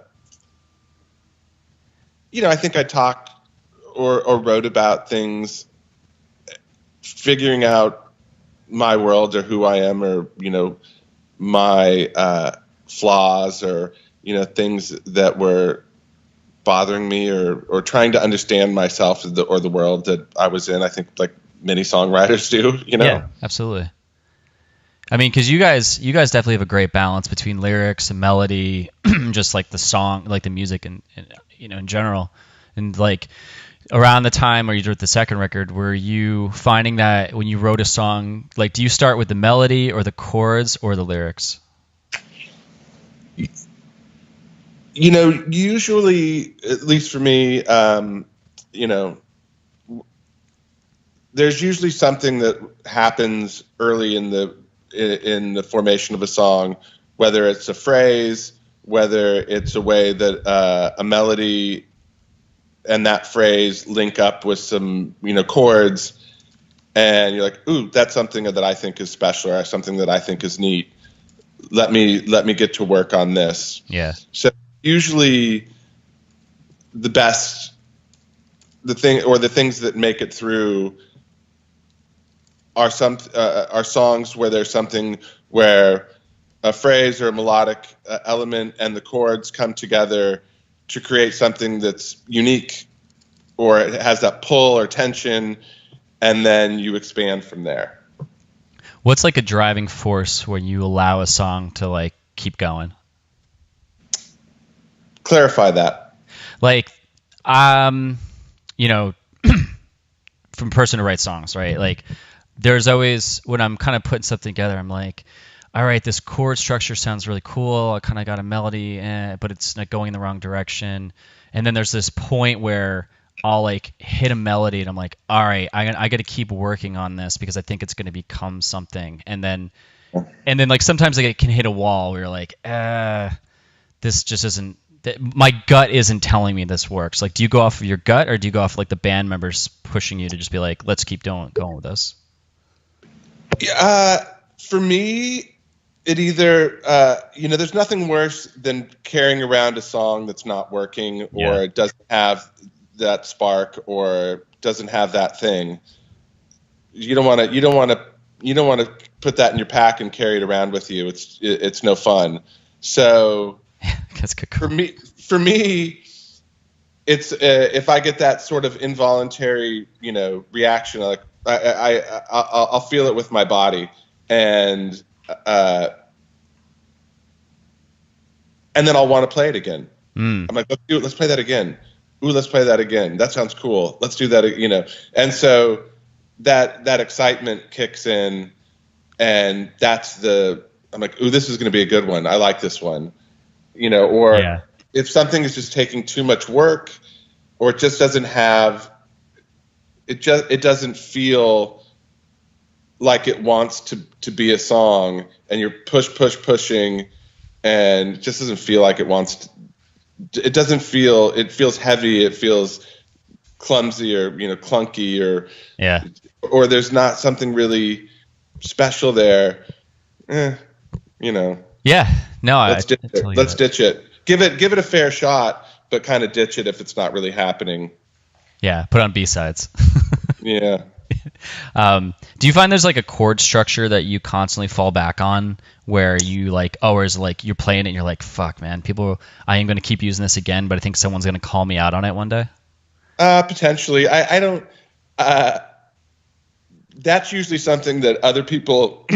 you know, I think I talked or wrote about things, figuring out my world or who I am, or you know, my flaws, or you know, things that were bothering me, or trying to understand myself or the world that I was in. I think like many songwriters do, you know? Yeah, absolutely. I mean, because you guys definitely have a great balance between lyrics and melody, just like the song, like the music, and you know, in general. And like around the time where you wrote the second record, were you finding that when you wrote a song, like, do you start with the melody or the chords or the lyrics? Usually, at least for me, there's usually something that happens early in the formation of a song, whether it's a phrase, whether it's a way that a melody and that phrase link up with some chords, and you're like, ooh, that's something that I think is special, or something that I think is neat. Let me get to work on this. Yeah. So usually the things that make it through are songs where there's something where a phrase or a melodic element and the chords come together to create something that's unique, or it has that pull or tension, and then you expand from there. What's like a driving force when you allow a song to like keep going? Clarify that. Like, from person who writes songs, right? Like, there's always, when I'm kind of putting something together, I'm like, all right, this chord structure sounds really cool. I kind of got a melody, but it's not going in the wrong direction. And then there's this point where I'll like hit a melody and I'm like, all right, I got to keep working on this because I think it's going to become something. And then like sometimes like it can hit a wall where you're like, this just isn't, my gut isn't telling me this works. Like, do you go off of your gut, or do you go off like the band members pushing you to just be like, let's keep going with this? For me, it either, there's nothing worse than carrying around a song that's not working, or it doesn't have that spark, or doesn't have that thing. You don't want to put that in your pack and carry it around with you. It's no fun. So that's good. For me, it's if I get that sort of involuntary, reaction, like I'll feel it with my body, and then I'll want to play it again. I'm like, let's do it. Let's play that again. Ooh, let's play that again. That sounds cool. Let's do that. And so that excitement kicks in, and I'm like, ooh, this is going to be a good one. I like this one. If something is just taking too much work, or it just doesn't have, it doesn't feel like it wants to be a song, and you're pushing, and it just doesn't feel like it wants to. It doesn't feel. It feels heavy. It feels clumsy, or clunky, or there's not something really special there. Yeah. No. Let's ditch it. Give it a fair shot, but kind of ditch it if it's not really happening. Yeah. Put on B-sides. Yeah. Do you find there's like a chord structure that you constantly fall back on, where you like, whereas like you're playing it and you're like, fuck, man, I am going to keep using this again, but I think someone's going to call me out on it one day? Potentially. I don't, that's usually something that other people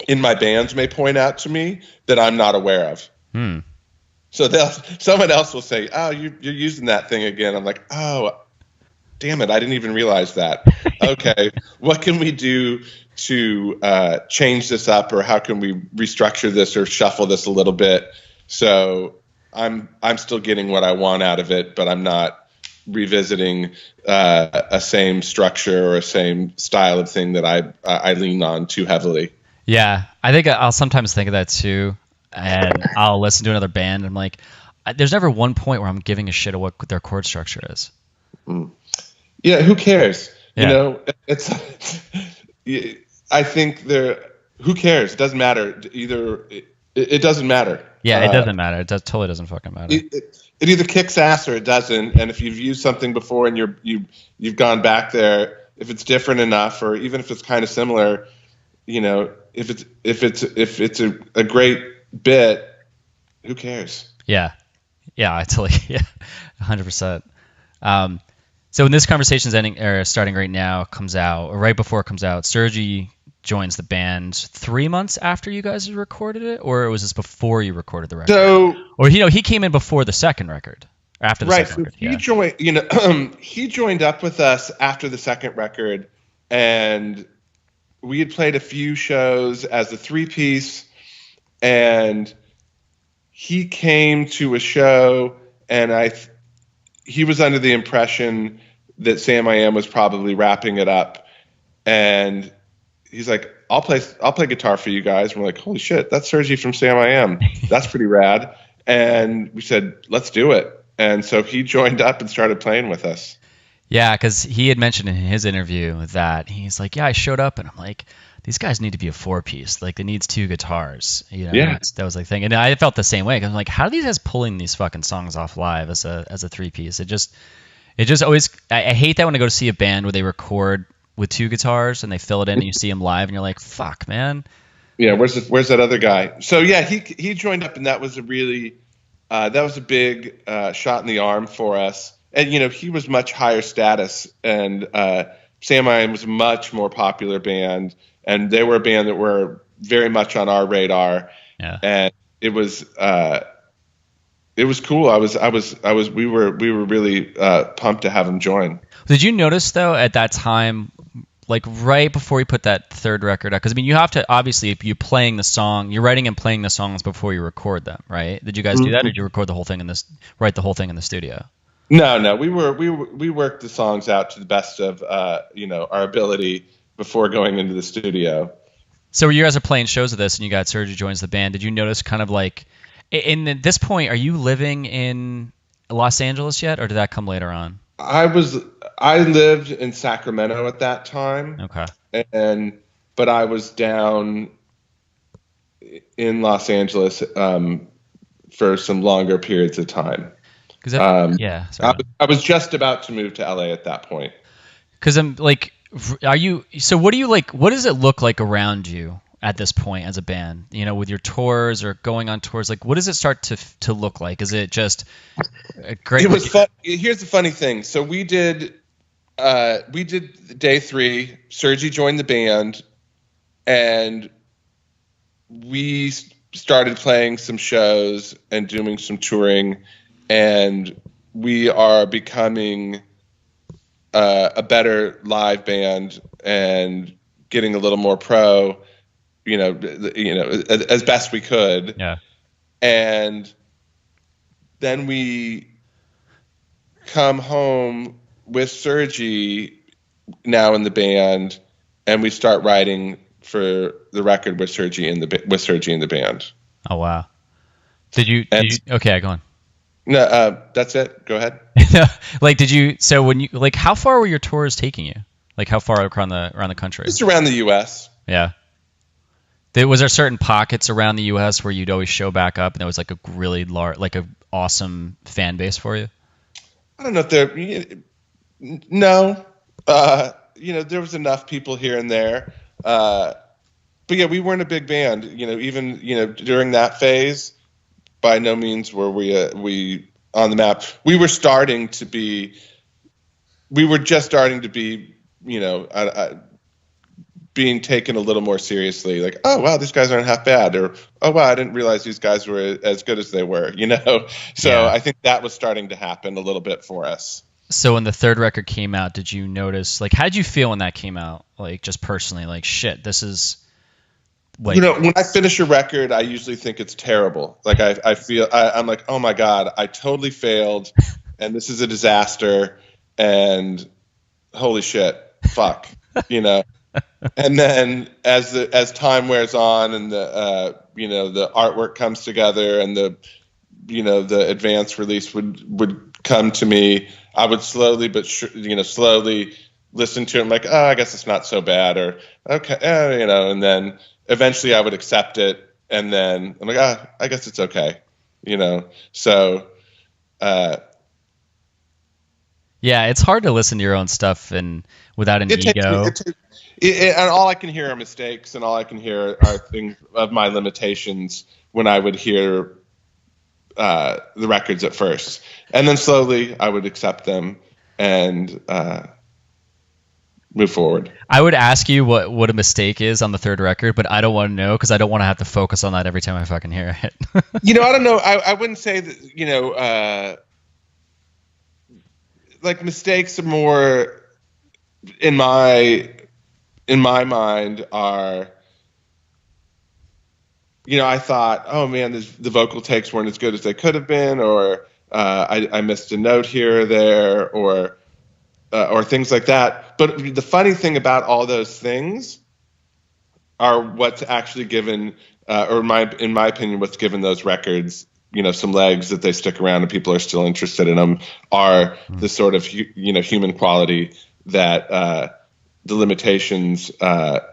in my bands may point out to me that I'm not aware of. So someone else will say, oh, you're using that thing again. I'm like, oh, damn it, I didn't even realize that. Okay, what can we do to change this up, or how can we restructure this or shuffle this a little bit? So I'm still getting what I want out of it, but I'm not revisiting a same structure or a same style of thing that I lean on too heavily. Yeah, I think I'll sometimes think of that too, and I'll listen to another band, and I'm like, there's never one point where I'm giving a shit of what their chord structure is. Yeah, who cares? Yeah. It's. I think who cares? It doesn't matter. It doesn't matter. Yeah, it doesn't matter. It totally doesn't fucking matter. It either kicks ass or it doesn't. And if you've used something before and you've gone back there, if it's different enough, or even if it's kind of similar, if it's a great bit, who cares? Yeah, I totally 100%. So when this conversation's ending or starting right now, comes out, or right before it comes out, Sergey joins the band 3 months after you guys recorded it, or was this before you recorded the record? So, or he came in before the second record, after the second record. He joined. He joined up with us after the second record, and we had played a few shows as a 3-piece, and he came to a show, and he was under the impression that Sam I Am was probably wrapping it up, and he's like, I'll play guitar for you guys. And we're like, holy shit, that's Sergey from Sam I Am. That's pretty rad. And we said, let's do it. And so he joined up and started playing with us. Yeah, because he had mentioned in his interview that he's like, yeah, I showed up and I'm like, these guys need to be a 4-piece. Like, it needs 2 guitars. You know, Yeah. That was the thing. And I felt the same way. Cause I'm like, how are these guys pulling these fucking songs off live as a 3-piece? It just always, I hate that when I go to see a band where they record with 2 guitars and they fill it in and you see them live and you're like, fuck, man. Yeah, where's that other guy? So yeah, he joined up, and that was a really big shot in the arm for us. And he was much higher status, and Sam I Am was a much more popular band, and they were a band that were very much on our radar. Yeah. And it was cool. We were really pumped to have him join. Did you notice though at that time, like right before you put that third record out, because I mean you have to obviously, if you're playing the song, you're writing and playing the songs before you record them, right? Did you guys do that, or did you record the whole thing write the whole thing in the studio? No, we worked the songs out to the best of our ability before going into the studio. So you guys are playing shows of this, and you got Sergey joins the band. Did you notice kind of like, at this point, are you living in Los Angeles yet, or did that come later on? I lived in Sacramento at that time. Okay. But I was down in Los Angeles for some longer periods of time. Yeah. Sorry. I was just about to move to LA at that point. Because I'm like, so what do you like? What does it look like around you at this point as a band? With your tours or going on tours, like what does it start to look like? Is it just a great? It was fun. Here's the funny thing. So we did day 3. Sergey joined the band, and we started playing some shows and doing some touring, and we are becoming a better live band and getting a little more pro, as best we could. Yeah. And then we come home with Sergey now in the band, and we start writing for the record with Sergey in the band. Oh wow! Did you okay, go on. No, that's it. Go ahead. Like, so when you, like, how far were your tours taking you? Like, how far around the country? Just around the U.S. Yeah. Was there certain pockets around the U.S. where you'd always show back up, and there was like a really large, like a awesome fan base for you? I don't know if there. No, there was enough people here and there, but yeah, we weren't a big band. Even during that phase, by no means were we on the map. We were just starting to be, being taken a little more seriously. Like, oh wow, these guys aren't half bad, or oh wow, I didn't realize these guys were as good as they were. So yeah. I think that was starting to happen a little bit for us. So when the third record came out, did you notice, like, how did you feel when that came out? Like, just personally, like, shit, this is like, when I finish a record, I usually think it's terrible. Like I feel I'm like, oh my God, I totally failed, and this is a disaster, and holy shit, fuck, And then as time wears on, and the artwork comes together, and the advanced release would come to me, I would slowly listen to it. I'm like, oh, I guess it's not so bad, or okay, and then eventually I would accept it, and then I'm like, I guess it's okay, So, yeah, it's hard to listen to your own stuff and without an ego. And all I can hear are mistakes, and all I can hear are things of my limitations when I would hear the records at first, and then slowly I would accept them and move forward. I would ask you what a mistake is on the third record, but I don't want to know, because I don't want to have to focus on that every time I fucking hear it. I don't know. I wouldn't say that, like, mistakes are more in my mind are I thought, oh man, the vocal takes weren't as good as they could have been, or I missed a note here or there, or things like that. But the funny thing about all those things are what's actually given, or in my opinion, what's given those records, some legs that they stick around and people are still interested in them, are the sort of human quality that the limitations, at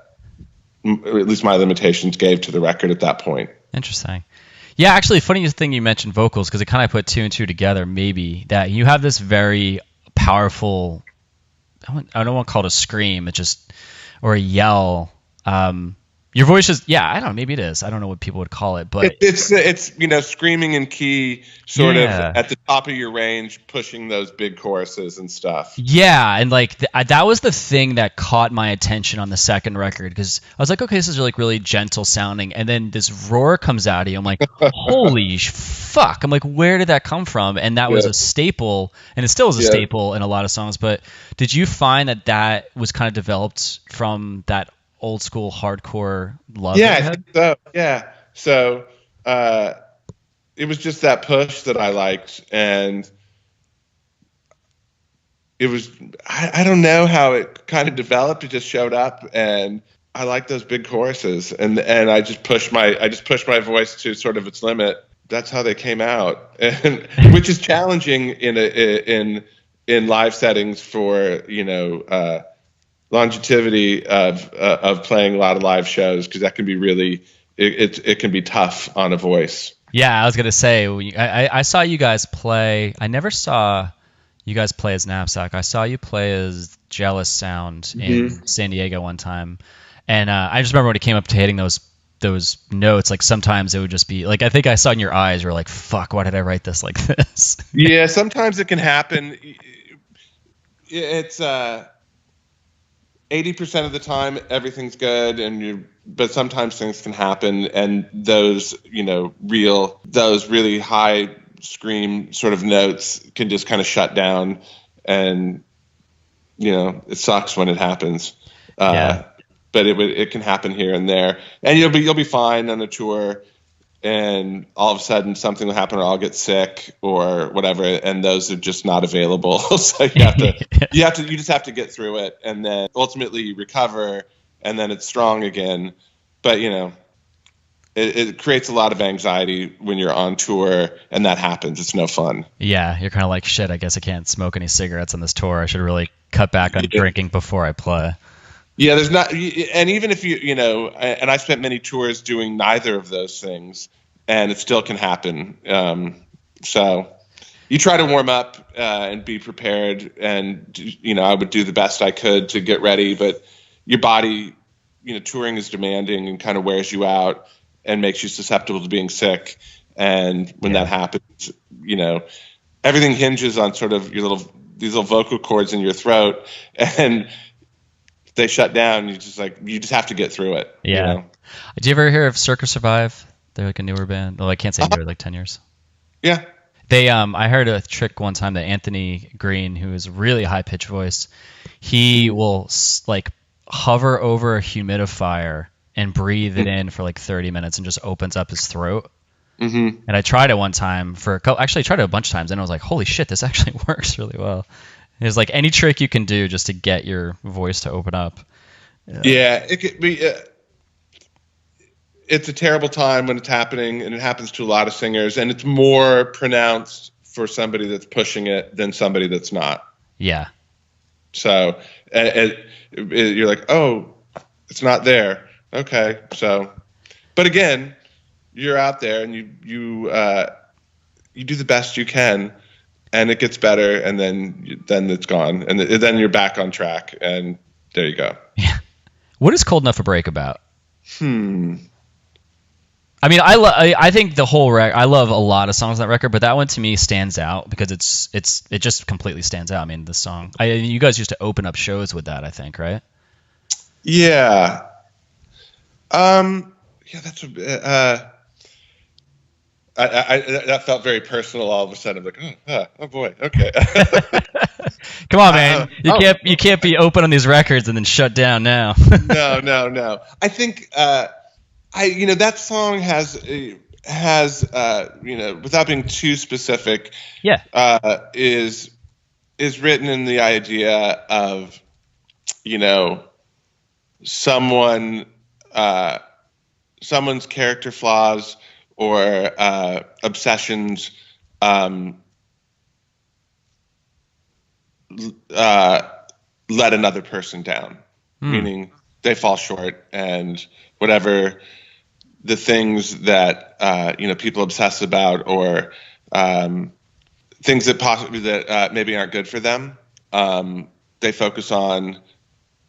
least my limitations, gave to the record at that point. Interesting. Yeah, actually, funny thing you mentioned vocals, because it kind of put two and two together. Maybe that you have this very powerful, I don't want to call it a scream, or a yell. Your voice is, I don't know, maybe it is. I don't know what people would call it, but it's screaming in key, sort of at the top of your range, pushing those big choruses and stuff. Yeah, and that was the thing that caught my attention on the second record, because I was like, okay, this is really gentle sounding, and then this roar comes out of you. I'm like, holy fuck! I'm like, where did that come from? And that was a staple, and it still is a staple in a lot of songs. But did you find that was kind of developed from that old school hardcore love? Yeah, I think so. Yeah. So it was just that push that I liked, and it was, I don't know how it kind of developed. It just showed up, and I like those big choruses, and I just pushed my voice to sort of its limit. That's how they came out, and which is challenging in live settings for longevity of playing a lot of live shows, because that can be really, it can be tough on a voice. Yeah, I was gonna say, I saw you guys play. I never saw you guys play as Knapsack. I saw you play as Jealous Sound in San Diego one time, and I just remember when it came up to hitting those notes, like sometimes it would just be like, I think I saw in your eyes, you're like, fuck, why did I write this like this? Yeah, sometimes it can happen. It's 80% of the time everything's good, but sometimes things can happen, and those really high scream sort of notes can just kind of shut down, and it sucks when it happens. But it can happen here and there, and you'll be fine on a tour, and all of a sudden something will happen, or I'll get sick or whatever, and those are just not available. So you just have to get through it, and then ultimately you recover, and then it's strong again. But it creates a lot of anxiety when you're on tour, and that happens. It's no fun. Yeah, you're kind of like, shit, I guess I can't smoke any cigarettes on this tour. I should really cut back on drinking before I play. Yeah, there's not, and even if and I spent many tours doing neither of those things, and it still can happen. So you try to warm up and be prepared, and I would do the best I could to get ready, but your body, touring is demanding and kind of wears you out and makes you susceptible to being sick. And when that happens, everything hinges on sort of these little vocal cords in your throat, and they shut down. You just have to get through it. Yeah. Did you ever hear of Circa Survive? They're like a newer band. Well, I can't say newer, like 10 years. Yeah. They I heard a trick one time that Anthony Green, who is really high pitched voice, he will hover over a humidifier and breathe it in for 30 minutes and just opens up his throat. Mm-hmm. And I tried it one time actually I tried it a bunch of times, and I was like, holy shit, this actually works really well. It's like any trick you can do just to get your voice to open up. Yeah, it could be. It's a terrible time when it's happening, and it happens to a lot of singers, and it's more pronounced for somebody that's pushing it than somebody that's not. Yeah. So you're like, oh, it's not there. Okay. So, but again, you're out there, and you do the best you can. And it gets better, and then it's gone, and then you're back on track, and there you go. Yeah. What is Cold Enough a Break about? I mean, I think the whole record. I love a lot of songs on that record, but that one to me stands out because it just completely stands out. I mean, the song. You guys used to open up shows with that, I think, right? Yeah. That's that felt very personal all of a sudden. I'm like, oh boy, okay. Come on, man. You can't be open on these records and then shut down now. No. I think that song has without being too specific, is written in the idea of, someone's character flaws or obsessions let another person down, meaning they fall short, and whatever the things that people obsess about, or things that possibly that maybe aren't good for them, they focus on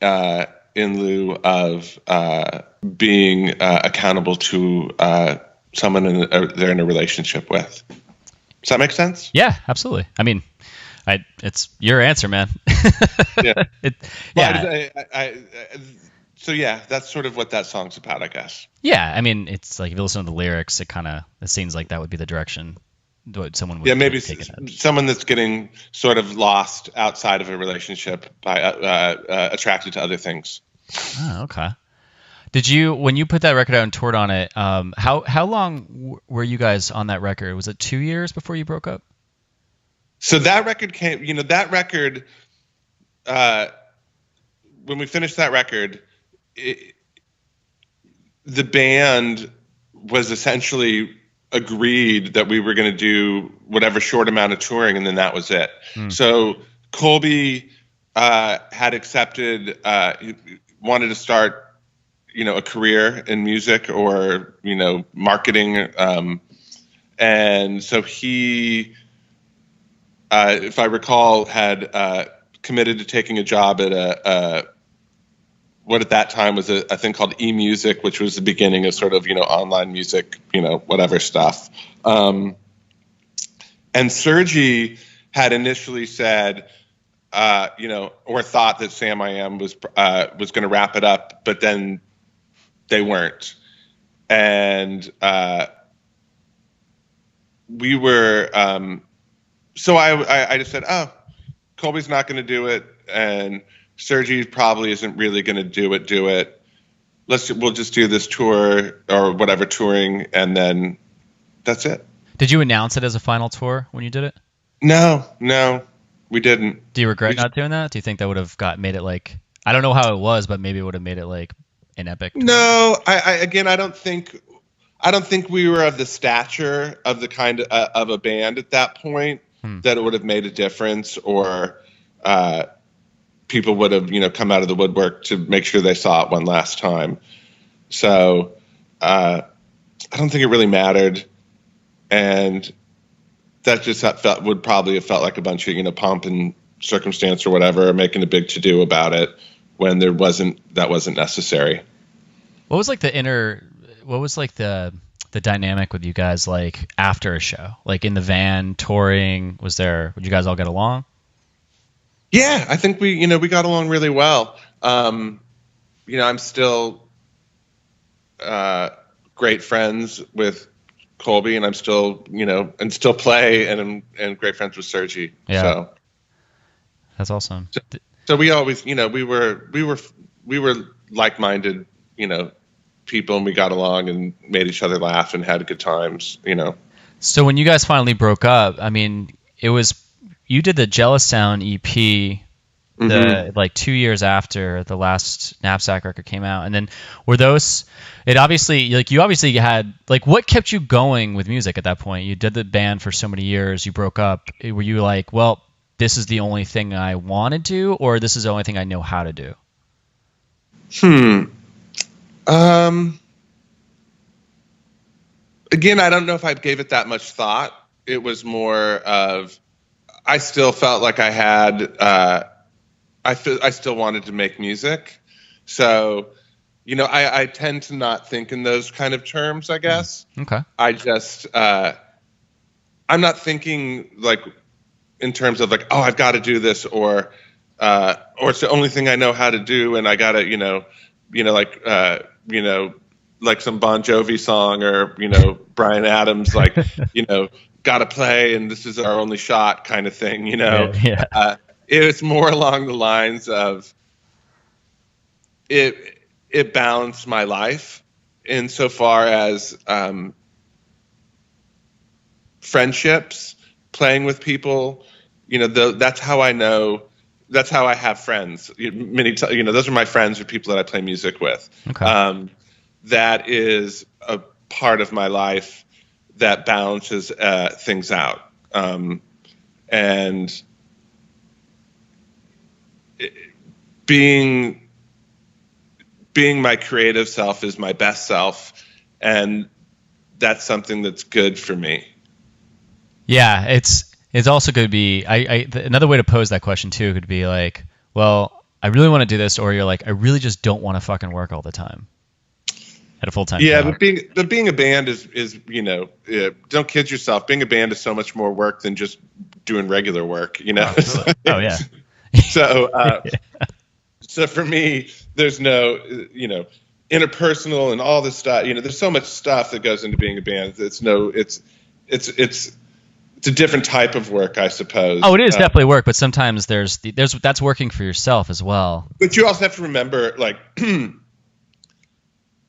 in lieu of being accountable to someone they're in a relationship with. Does that make sense? Yeah, absolutely. I mean, it's your answer, man. Yeah. Yeah. So yeah, that's sort of what that song's about, I guess. Yeah, I mean, it's like if you listen to the lyrics, it seems like that would be the direction what someone would maybe take it at. Someone that's getting sort of lost outside of a relationship by attracted to other things. Oh, okay. When you put that record out and toured on it, how long were you guys on that record? Was it 2 years before you broke up? So that record came, when we finished that record, the band was essentially agreed that we were going to do whatever short amount of touring, and then that was it. So Colby had accepted, he wanted to start, a career in music or, marketing. And so he, if I recall, had committed to taking a job at what at that time was a thing called eMusic, which was the beginning of sort of, online music, whatever stuff. And Sergey had initially said, or thought that Sam I Am was going to wrap it up, but then they weren't. And we were, so I just said, oh, Colby's not going to do it, and Sergey probably isn't really going to do it. We'll just do this tour or whatever touring, and then that's it. Did you announce it as a final tour when you did it? No, we didn't. Do you regret not doing that? Do you think that would have made it like, I don't know how it was, but maybe it would have made it like an epic tour? No, I don't think we were of the stature of the kind of a band at that point that it would have made a difference, or people would have, come out of the woodwork to make sure they saw it one last time. So I don't think it really mattered. And that just would probably have felt like a bunch of, pomp and circumstance or whatever, making a big to-do about it when that wasn't necessary. What was like the dynamic with you guys, like after a show, like in the van touring? Would you guys all get along? Yeah, I think we got along really well. I'm still great friends with Colby, and I'm still, and still play, and I'm great friends with Sergey. Yeah. So that's awesome. So we always, we were like-minded, people, and we got along and made each other laugh and had good times, So when you guys finally broke up, I mean, you did the Jealous Sound EP like 2 years after the last Knapsack record came out, and then you obviously had, like, what kept you going with music at that point? You did the band for so many years, you broke up. Were you like, well, this is the only thing I want to do, or this is the only thing I know how to do? Again, I don't know if I gave it that much thought. It was more of, I still felt like I had, I still wanted to make music. So, I tend to not think in those kind of terms, I guess. Okay. I just, I'm not thinking like in terms of like, oh, I've got to do this, or it's the only thing I know how to do, and I got to, like some Bon Jovi song, or, Bryan Adams, like, got to play, and this is our only shot kind of thing, Yeah. It was more along the lines of it balanced my life insofar as friendships, playing with people. That's how I know. That's how I have friends. Those are my friends, or people that I play music with. Okay. That is a part of my life that balances things out. And being my creative self is my best self, and that's something that's good for me. Yeah, it's also could be another way to pose that question too could be like, well, I really want to do this, or you're like, I really just don't want to fucking work all the time at a full-time job. But being a band is don't kid yourself. Being a band is so much more work than just doing regular work. Oh yeah. So for me, there's no interpersonal and all this stuff. There's so much stuff that goes into being a band. It's a different type of work, I suppose. Oh, it is definitely work, but sometimes there's that's working for yourself as well. But you also have to remember, like,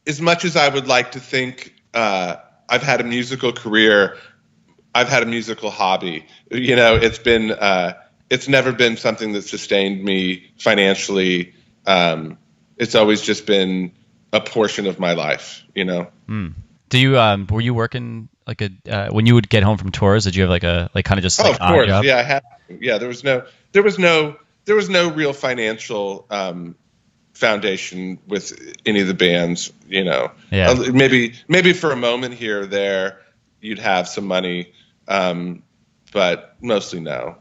as much as I would like to think I've had a musical career, I've had a musical hobby. It's never been something that sustained me financially. It's always just been a portion of my life. Do you were you working like when you would get home from tours? Did you have kind of just of course, job? Yeah, I had. Yeah, there was no real financial foundation with any of the bands. Yeah. Maybe for a moment here or there you'd have some money, but mostly no.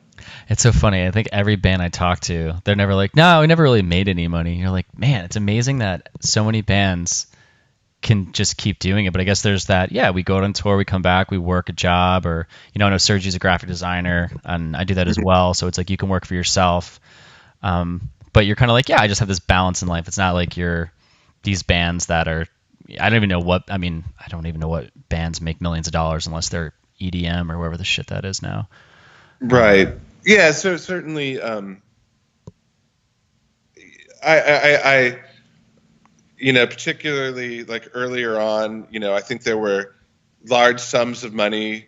It's so funny. I think every band I talk to, they're never like, no, we never really made any money. You're like, man, it's amazing that so many bands can just keep doing it. But I guess there's that, yeah, we go on tour, we come back, we work a job, or, I know Sergey's a graphic designer, and I do that as well. So it's like you can work for yourself. But you're kind of like, yeah, I just have this balance in life. It's not like you're these bands that are, I don't even know what bands make millions of dollars unless they're EDM or whatever the shit that is now. Right. Yeah. So certainly, I particularly like earlier on, I think there were large sums of money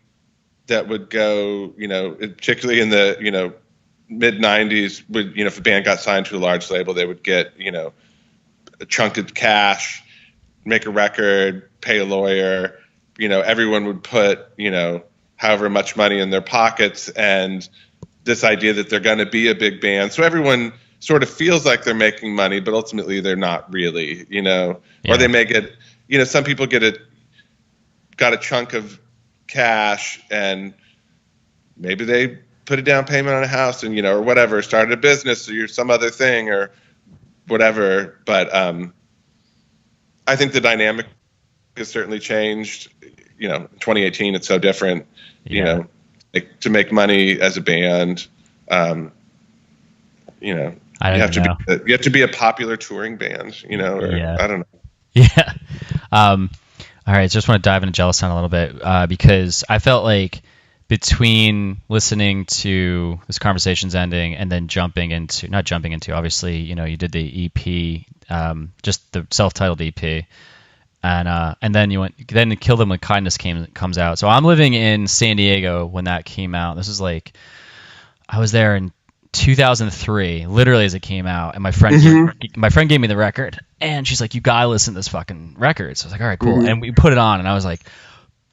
that would go, particularly in the, mid 90s, if a band got signed to a large label, they would get, a chunk of cash, make a record, pay a lawyer, everyone would put, however much money in their pockets, and this idea that they're going to be a big band. So everyone sort of feels like they're making money, but ultimately they're not really, Yeah. Or they may get, some people got a chunk of cash, and maybe they put a down payment on a house and, or whatever, started a business or some other thing or whatever. But I think the dynamic has certainly changed. 2018, it's so different. Yeah. Like, to make money as a band, you have to be a popular touring band, Yeah. I don't know. Yeah. All right. Just want to dive into Jealous Town a little bit because I felt like between listening to this conversation's ending and then obviously, you did the EP, just the self-titled EP. And then Kill Them with Kindness comes out. So I'm living in San Diego when that came out. This is like, I was there in 2003, literally as it came out, and my friend gave me the record, and she's like, "You gotta listen to this fucking record." So I was like, "All right, cool." And we put it on, and I was like,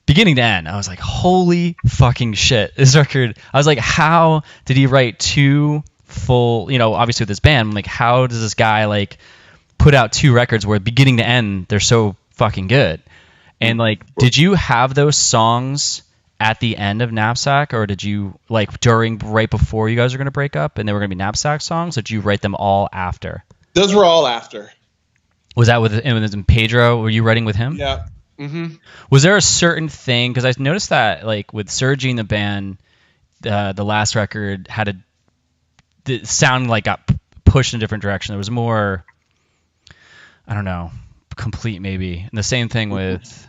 beginning to end, I was like, "Holy fucking shit, this record!" I was like, "How did he write two full? Obviously with this band, I'm like, how does this guy like put out two records where beginning to end they're so fucking good?" And like, did you have those songs at the end of Knapsack, or did you like right before you guys were going to break up and they were going to be Knapsack songs, or did you write them all after? Those were all after. Was that with Pedro? Were you writing with him? Yeah. Mm-hmm. Was there a certain thing? Because I noticed that like with Sergey in the band, the last record the sound like got pushed in a different direction. There was more, I don't know, complete maybe. And the same thing with,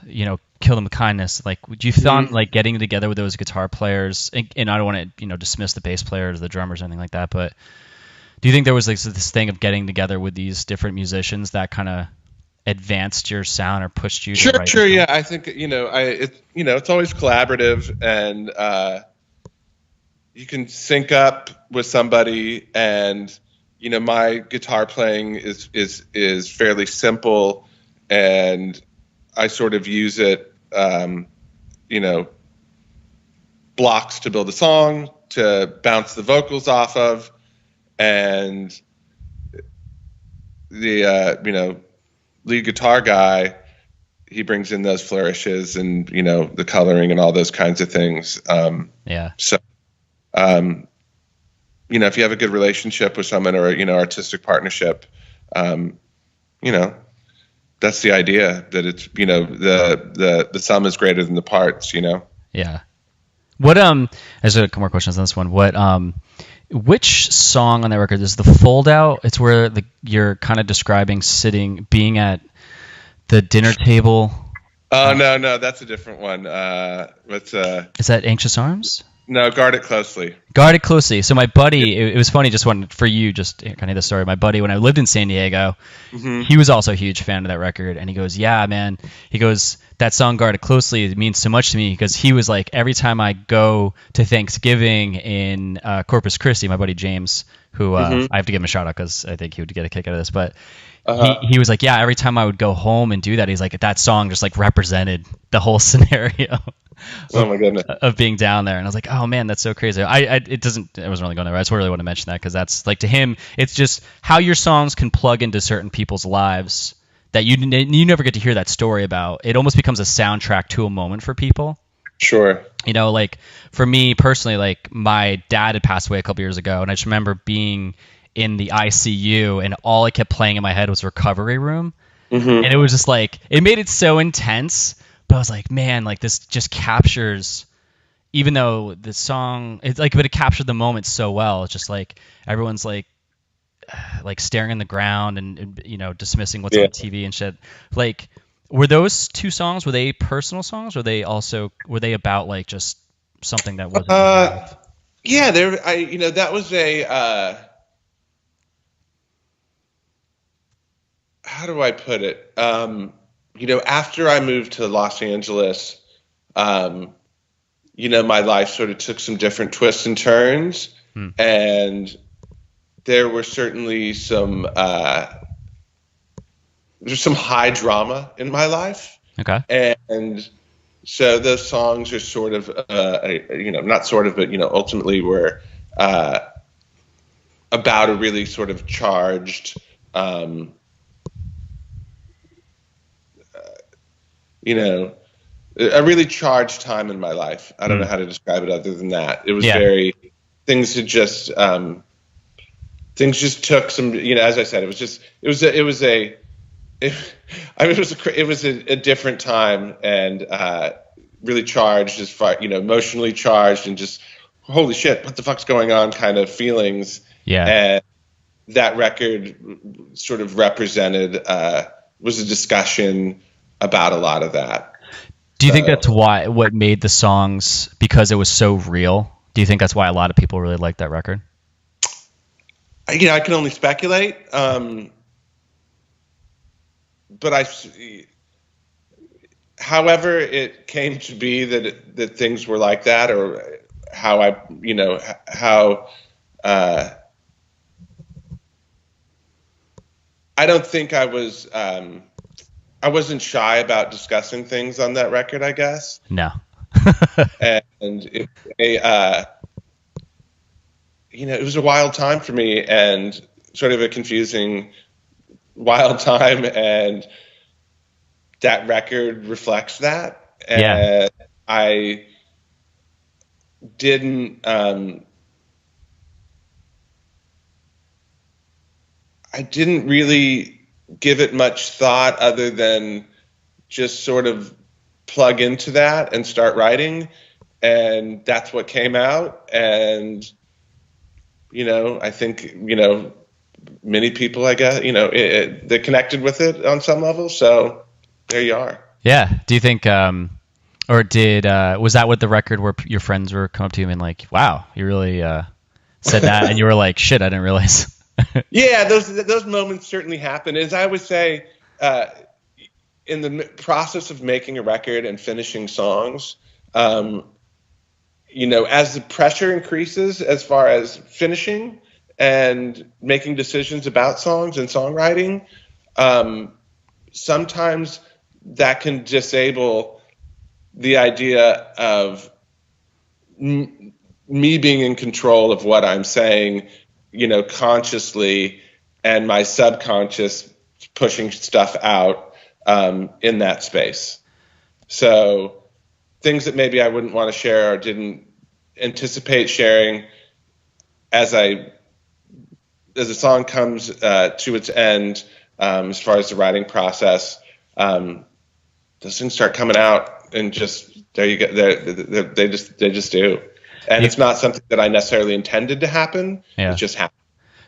Kill Them with Kindness. Like, would you thought like getting together with those guitar players, and I don't want to, dismiss the bass players, the drummers, or anything like that, but do you think there was like this thing of getting together with these different musicians that kind of advanced your sound or pushed you to Sure, write? sure, yeah. I think it's always collaborative, and you can sync up with somebody, and my guitar playing is fairly simple, and I sort of use it, blocks to build a song, to bounce the vocals off of, and the lead guitar guy, he brings in those flourishes and the coloring and all those kinds of things. So if you have a good relationship with someone, or artistic partnership, that's the idea, that it's the sum is greater than the parts. Yeah. What there's a couple more questions on this one. What which song on that record is the Fold Out? It's where you're kind of describing being at the dinner table. Oh, no, that's a different one. Is that Anxious Arms? No, Guard It Closely. Guard It Closely. So my buddy, it was funny, just one for you, just kind of the story. My buddy, when I lived in San Diego, he was also a huge fan of that record, and he goes, yeah, man. He goes, that song Guard It Closely, it means so much to me, because he was like, every time I go to Thanksgiving in Corpus Christi, my buddy James, who I have to give him a shout out because I think he would get a kick out of this, but he was like, yeah, every time I would go home and do that, he's like, that song just like represented the whole scenario. Oh my goodness. Of being down there. And I was like, oh man, that's so crazy. I wasn't really going there. I just really want to mention that, because that's like, to him, it's just how your songs can plug into certain people's lives that you never get to hear that story about. It almost becomes a soundtrack to a moment for people. Sure. Like for me personally, like my dad had passed away a couple years ago, and I just remember being in the ICU, and all I kept playing in my head was Recovery Room. And it was just like, it made it so intense. But I was like, man, like this just captures, even though the song, it's like, but it captured the moment so well. It's just like everyone's like staring in the ground and dismissing what's on TV and shit. Like, were those two songs, were they personal songs? Or were they about like just something that wasn't? Yeah, that was a. How do I put it? After I moved to Los Angeles, my life sort of took some different twists and turns, and there were certainly some high drama in my life. Okay. And so those songs are sort of, not sort of, but, ultimately were about a really sort of charged, a really charged time in my life. I don't know how to describe it other than that. It was things took some, as I said, it was a different time, and really charged as far, emotionally charged, and just, holy shit, what the fuck's going on kind of feelings. Yeah. And that record sort of represented, was a discussion about a lot of that. Do you think that's what made the songs, because it was so real? Do you think that's why a lot of people really like that record? I can only speculate. But however it came to be that things were like that, or how I don't think I wasn't shy about discussing things on that record, I guess. No. And it was a wild time for me, and sort of a confusing, wild time, and that record reflects that. And I didn't really give it much thought, other than just sort of plug into that and start writing, and that's what came out. And I think many people, I guess, they connected with it on some level, so there you are. Yeah. Do you think or did was that what the record where your friends were coming up to you and like, wow, you really said that, and you were like, shit, I didn't realize? Yeah, those moments certainly happen. As I would say, in the process of making a record and finishing songs, you know, as the pressure increases as far as finishing and making decisions about songs and songwriting, sometimes that can disable the idea of me being in control of what I'm saying, you know, consciously, and my subconscious pushing stuff out in that space. So things that maybe I wouldn't want to share or didn't anticipate sharing, as a song comes to its end, as far as the writing process, those things start coming out, and just there you go. They just do, and it's not something that I necessarily intended to happen. Yeah. It just happened.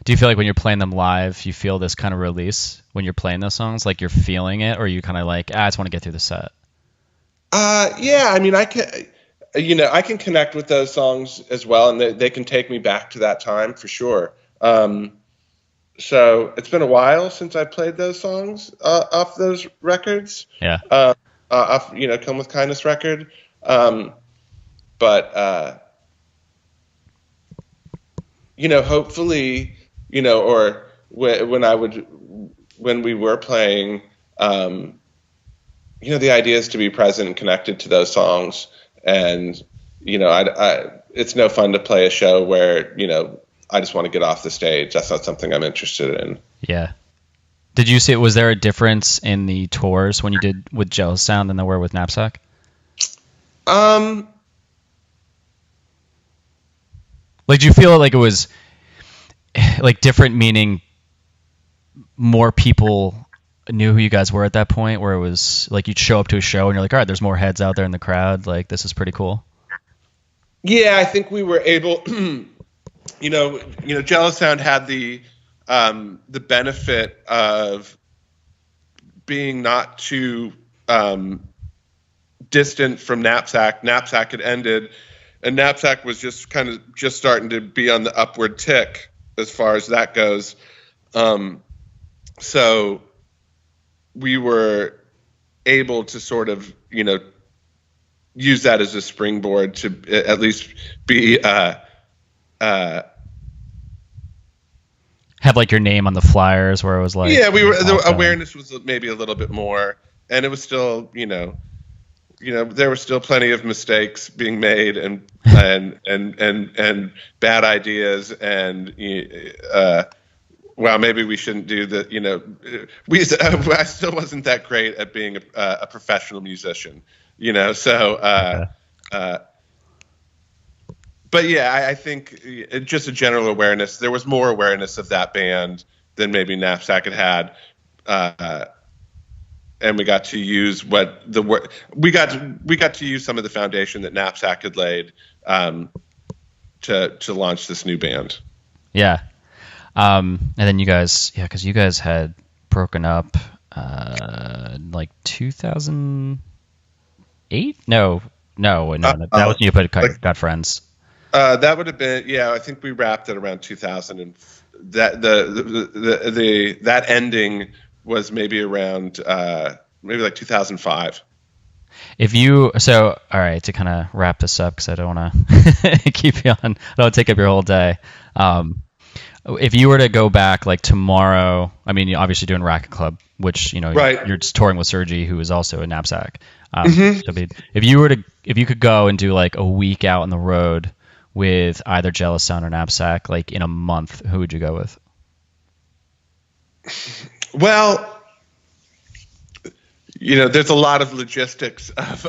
Do you feel like when you're playing them live, you feel this kind of release when you're playing those songs, like you're feeling it, or you kind of like, I just want to get through the set? Yeah, I mean, I can connect with those songs as well, and they can take me back to that time for sure. So it's been a while since I played those songs off those records. Yeah. Off, you know, Come With Kindness record. But you know, hopefully, you know, or when we were playing, you know, the idea is to be present and connected to those songs. And, you know, it's no fun to play a show where, you know, I just want to get off the stage. That's not something I'm interested in. Yeah. Did you see, was there a difference in the tours when you did with Jealous Sound than there were with Knapsack? Like, do you feel like it was like different, meaning more people knew who you guys were at that point, where it was like you'd show up to a show and you're like, all right, there's more heads out there in the crowd. Like, this is pretty cool. Yeah, I think we were able, you know, Jealous Sound had the benefit of being not too distant from Knapsack. Knapsack had ended, and Knapsack was just kind of just starting to be on the upward tick as far as that goes. So we were able to sort of, you know, use that as a springboard to at least be have like your name on the flyers where it was like, yeah, we were, the awareness was maybe a little bit more, and it was still, you know, there were still plenty of mistakes being made and bad ideas, and well, maybe we shouldn't do the, you know, I still wasn't that great at being a professional musician, you know, so but yeah, I think just a general awareness. There was more awareness of that band than maybe Knapsack had, and we got to use we got to use some of the foundation that Knapsack had laid to launch this new band. Yeah, and then you guys, yeah, because you guys had broken up like 2008. No, that was when you put Got Friends. That would have been, yeah. I think we wrapped it around 2000, and that ending was maybe around maybe like 2005. All right, to kind of wrap this up, because I don't want to keep you on. I don't want to take up your whole day. If you were to go back like tomorrow, I mean, you're obviously doing Racket Club, which, you know, right, you're just touring with Sergey, who is also a Knapsack. Mm-hmm. So if you could go and do like a week out on the road with either Jealous Sound or Knapsack, like in a month, who would you go with? Well, you know, there's a lot of logistics of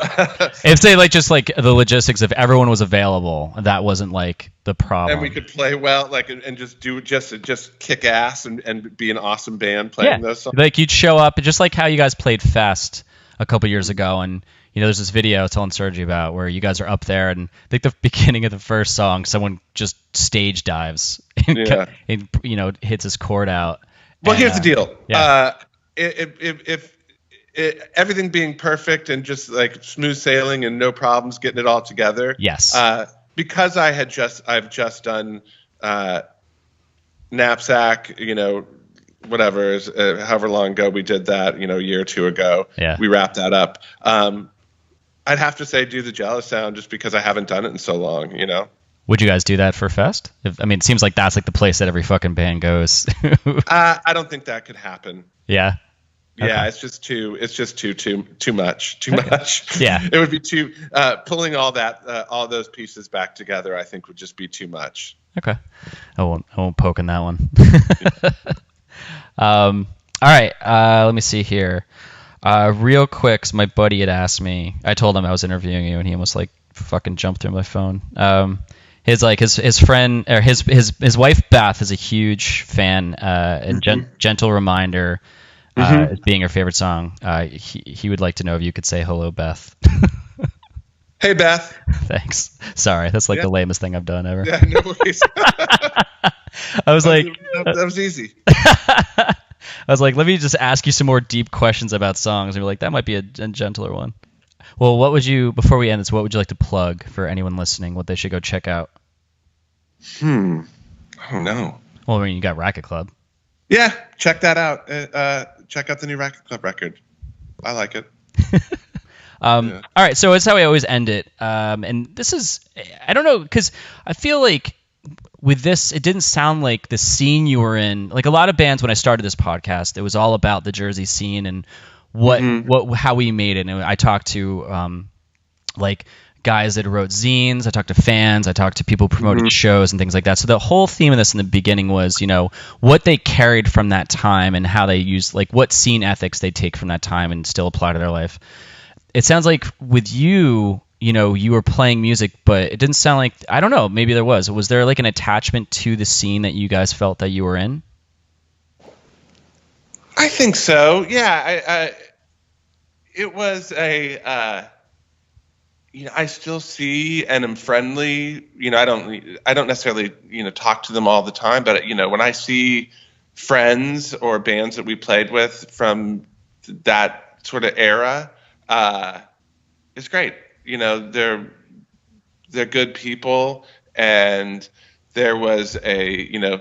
if they like just like the logistics, if everyone was available, that wasn't like the problem, and we could play well, like, and just kick ass and be an awesome band playing those songs. Like, you'd show up just like how you guys played Fest a couple years ago, and you know, there's this video I was telling Sergey about where you guys are up there, and I think the beginning of the first song, someone just stage dives and, and you know, hits his chord out. Well, here's the deal. Yeah. If everything being perfect and just like smooth sailing and no problems getting it all together. Yes. Because I've just done Knapsack, you know, whatever, however long ago we did that, a year or two ago. Yeah. We wrapped that up. I'd have to say do the Jealous Sound just because I haven't done it in so long, Would you guys do that for Fest? It seems like that's like the place that every fucking band goes. I don't think that could happen. Yeah. Yeah, Okay. it's just too much. Yeah. It would be too pulling all those pieces back together. I think would just be too much. Okay. I won't poke in that one. All right. Let me see here. Real quick, 'cause my buddy had asked me. I told him I was interviewing you, and he almost like fucking jumped through my phone. His friend or his wife Beth is a huge fan, and Gentle Reminder as being her favorite song. He would like to know if you could say hello, Beth. Hey, Beth. Thanks. Sorry, that's like the lamest thing I've done ever. Yeah, no worries. I was like, that was easy. I was like, let me just ask you some more deep questions about songs. And you're like, that might be a gentler one. Well, before we end this, what would you like to plug for anyone listening, what they should go check out? I don't know. Well, you got Racket Club. Yeah, check that out. Check out the new Racket Club record. I like it. All right, so it's how I always end it. And this is, I don't know, because I feel like with this, it didn't sound like the scene you were in. Like a lot of bands, when I started this podcast, it was all about the Jersey scene and how we made it. And I talked to like guys that wrote zines. I talked to fans. I talked to people promoting shows and things like that. So the whole theme of this in the beginning was, what they carried from that time and how they used, like what scene ethics they take from that time and still apply to their life. It sounds like with you, you were playing music, but it didn't sound like, I don't know, maybe there was. Was there like an attachment to the scene that you guys felt that you were in? I think so. Yeah. It was I still see and am friendly. I don't necessarily, talk to them all the time, but when I see friends or bands that we played with from that sort of era, it's great. They're good people, and there was a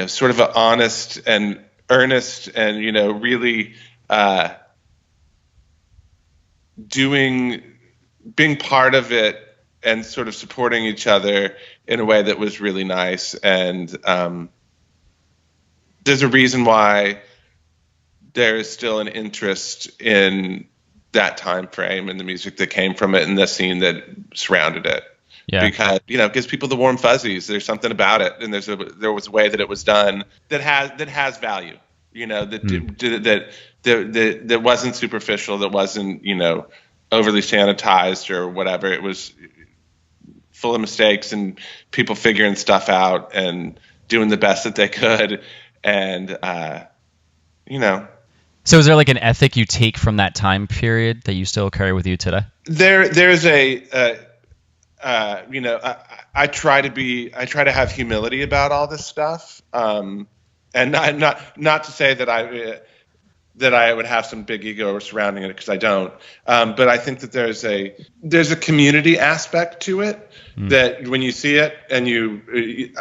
sort of an honest and earnest and really being part of it and sort of supporting each other in a way that was really nice. And there's a reason why there is still an interest in that time frame and the music that came from it and the scene that surrounded it. Yeah. Because it gives people the warm fuzzies. There's something about it, and there was a way that it was done that has value. That wasn't superficial, that wasn't overly sanitized or whatever. It was full of mistakes and people figuring stuff out and doing the best that they could, and So is there like an ethic you take from that time period that you still carry with you today? There's I try to have humility about all this stuff, and not to say that I would have some big ego surrounding it, because I don't. But I think that there's a community aspect to it that when you see it, and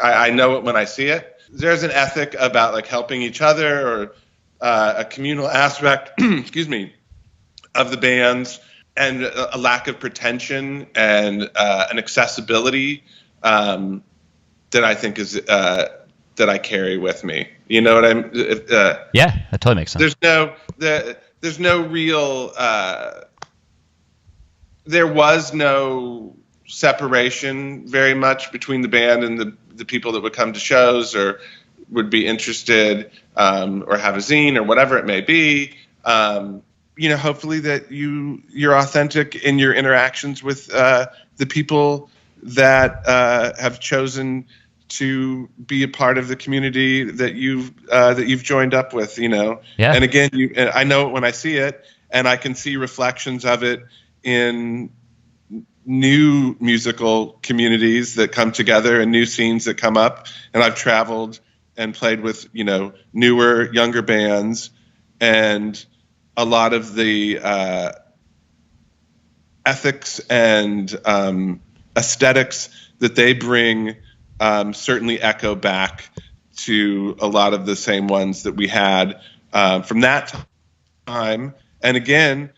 I know it when I see it. There's an ethic about like helping each other, or a communal aspect, excuse me, of the bands, and a lack of pretension and an accessibility that I think is that I carry with me. You know what I'm? Yeah, that totally makes sense. There's no real. There was no separation very much between the band and the people that would come to shows or would be interested or have a zine or whatever it may be. Hopefully that you're authentic in your interactions with the people that have chosen to be a part of the community that you've joined up with. Yeah. And again, I know it when I see it, and I can see reflections of it in new musical communities that come together and new scenes that come up. And I've traveled and played with newer, younger bands, and a lot of the ethics and aesthetics that they bring certainly echo back to a lot of the same ones that we had from that time. And again,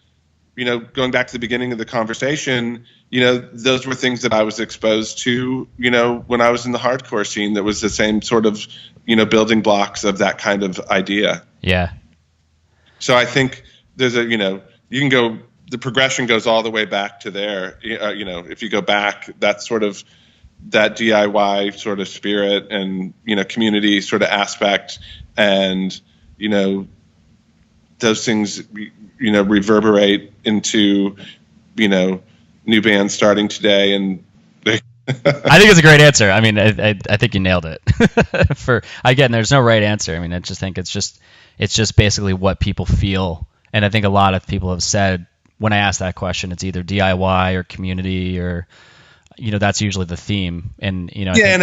going back to the beginning of the conversation, those were things that I was exposed to, when I was in the hardcore scene. That was the same sort of, building blocks of that kind of idea. Yeah. So I think there's you can go, the progression goes all the way back to there. If you go back, that's sort of that DIY sort of spirit and, community sort of aspect, and, those things, reverberate into, new bands starting today. And I think it's a great answer. I mean, I think you nailed it. Again, there's no right answer. I mean, I just think it's just basically what people feel. And I think a lot of people have said, when I ask that question, it's either DIY or community, or, that's usually the theme. And, I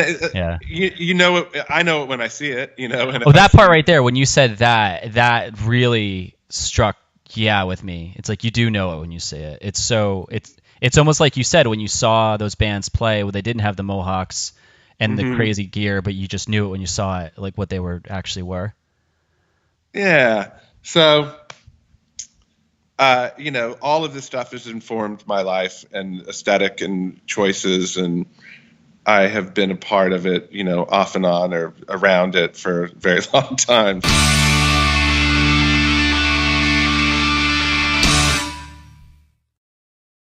know it when I see it, And that part right there, when you said that really struck, with me. It's like, you do know it when you see it. It's almost like you said, when you saw those bands play, where they didn't have the mohawks and the crazy gear, but you just knew it when you saw it, like what they actually were. Yeah. So, all of this stuff has informed my life and aesthetic and choices, and I have been a part of it, off and on or around it for a very long time.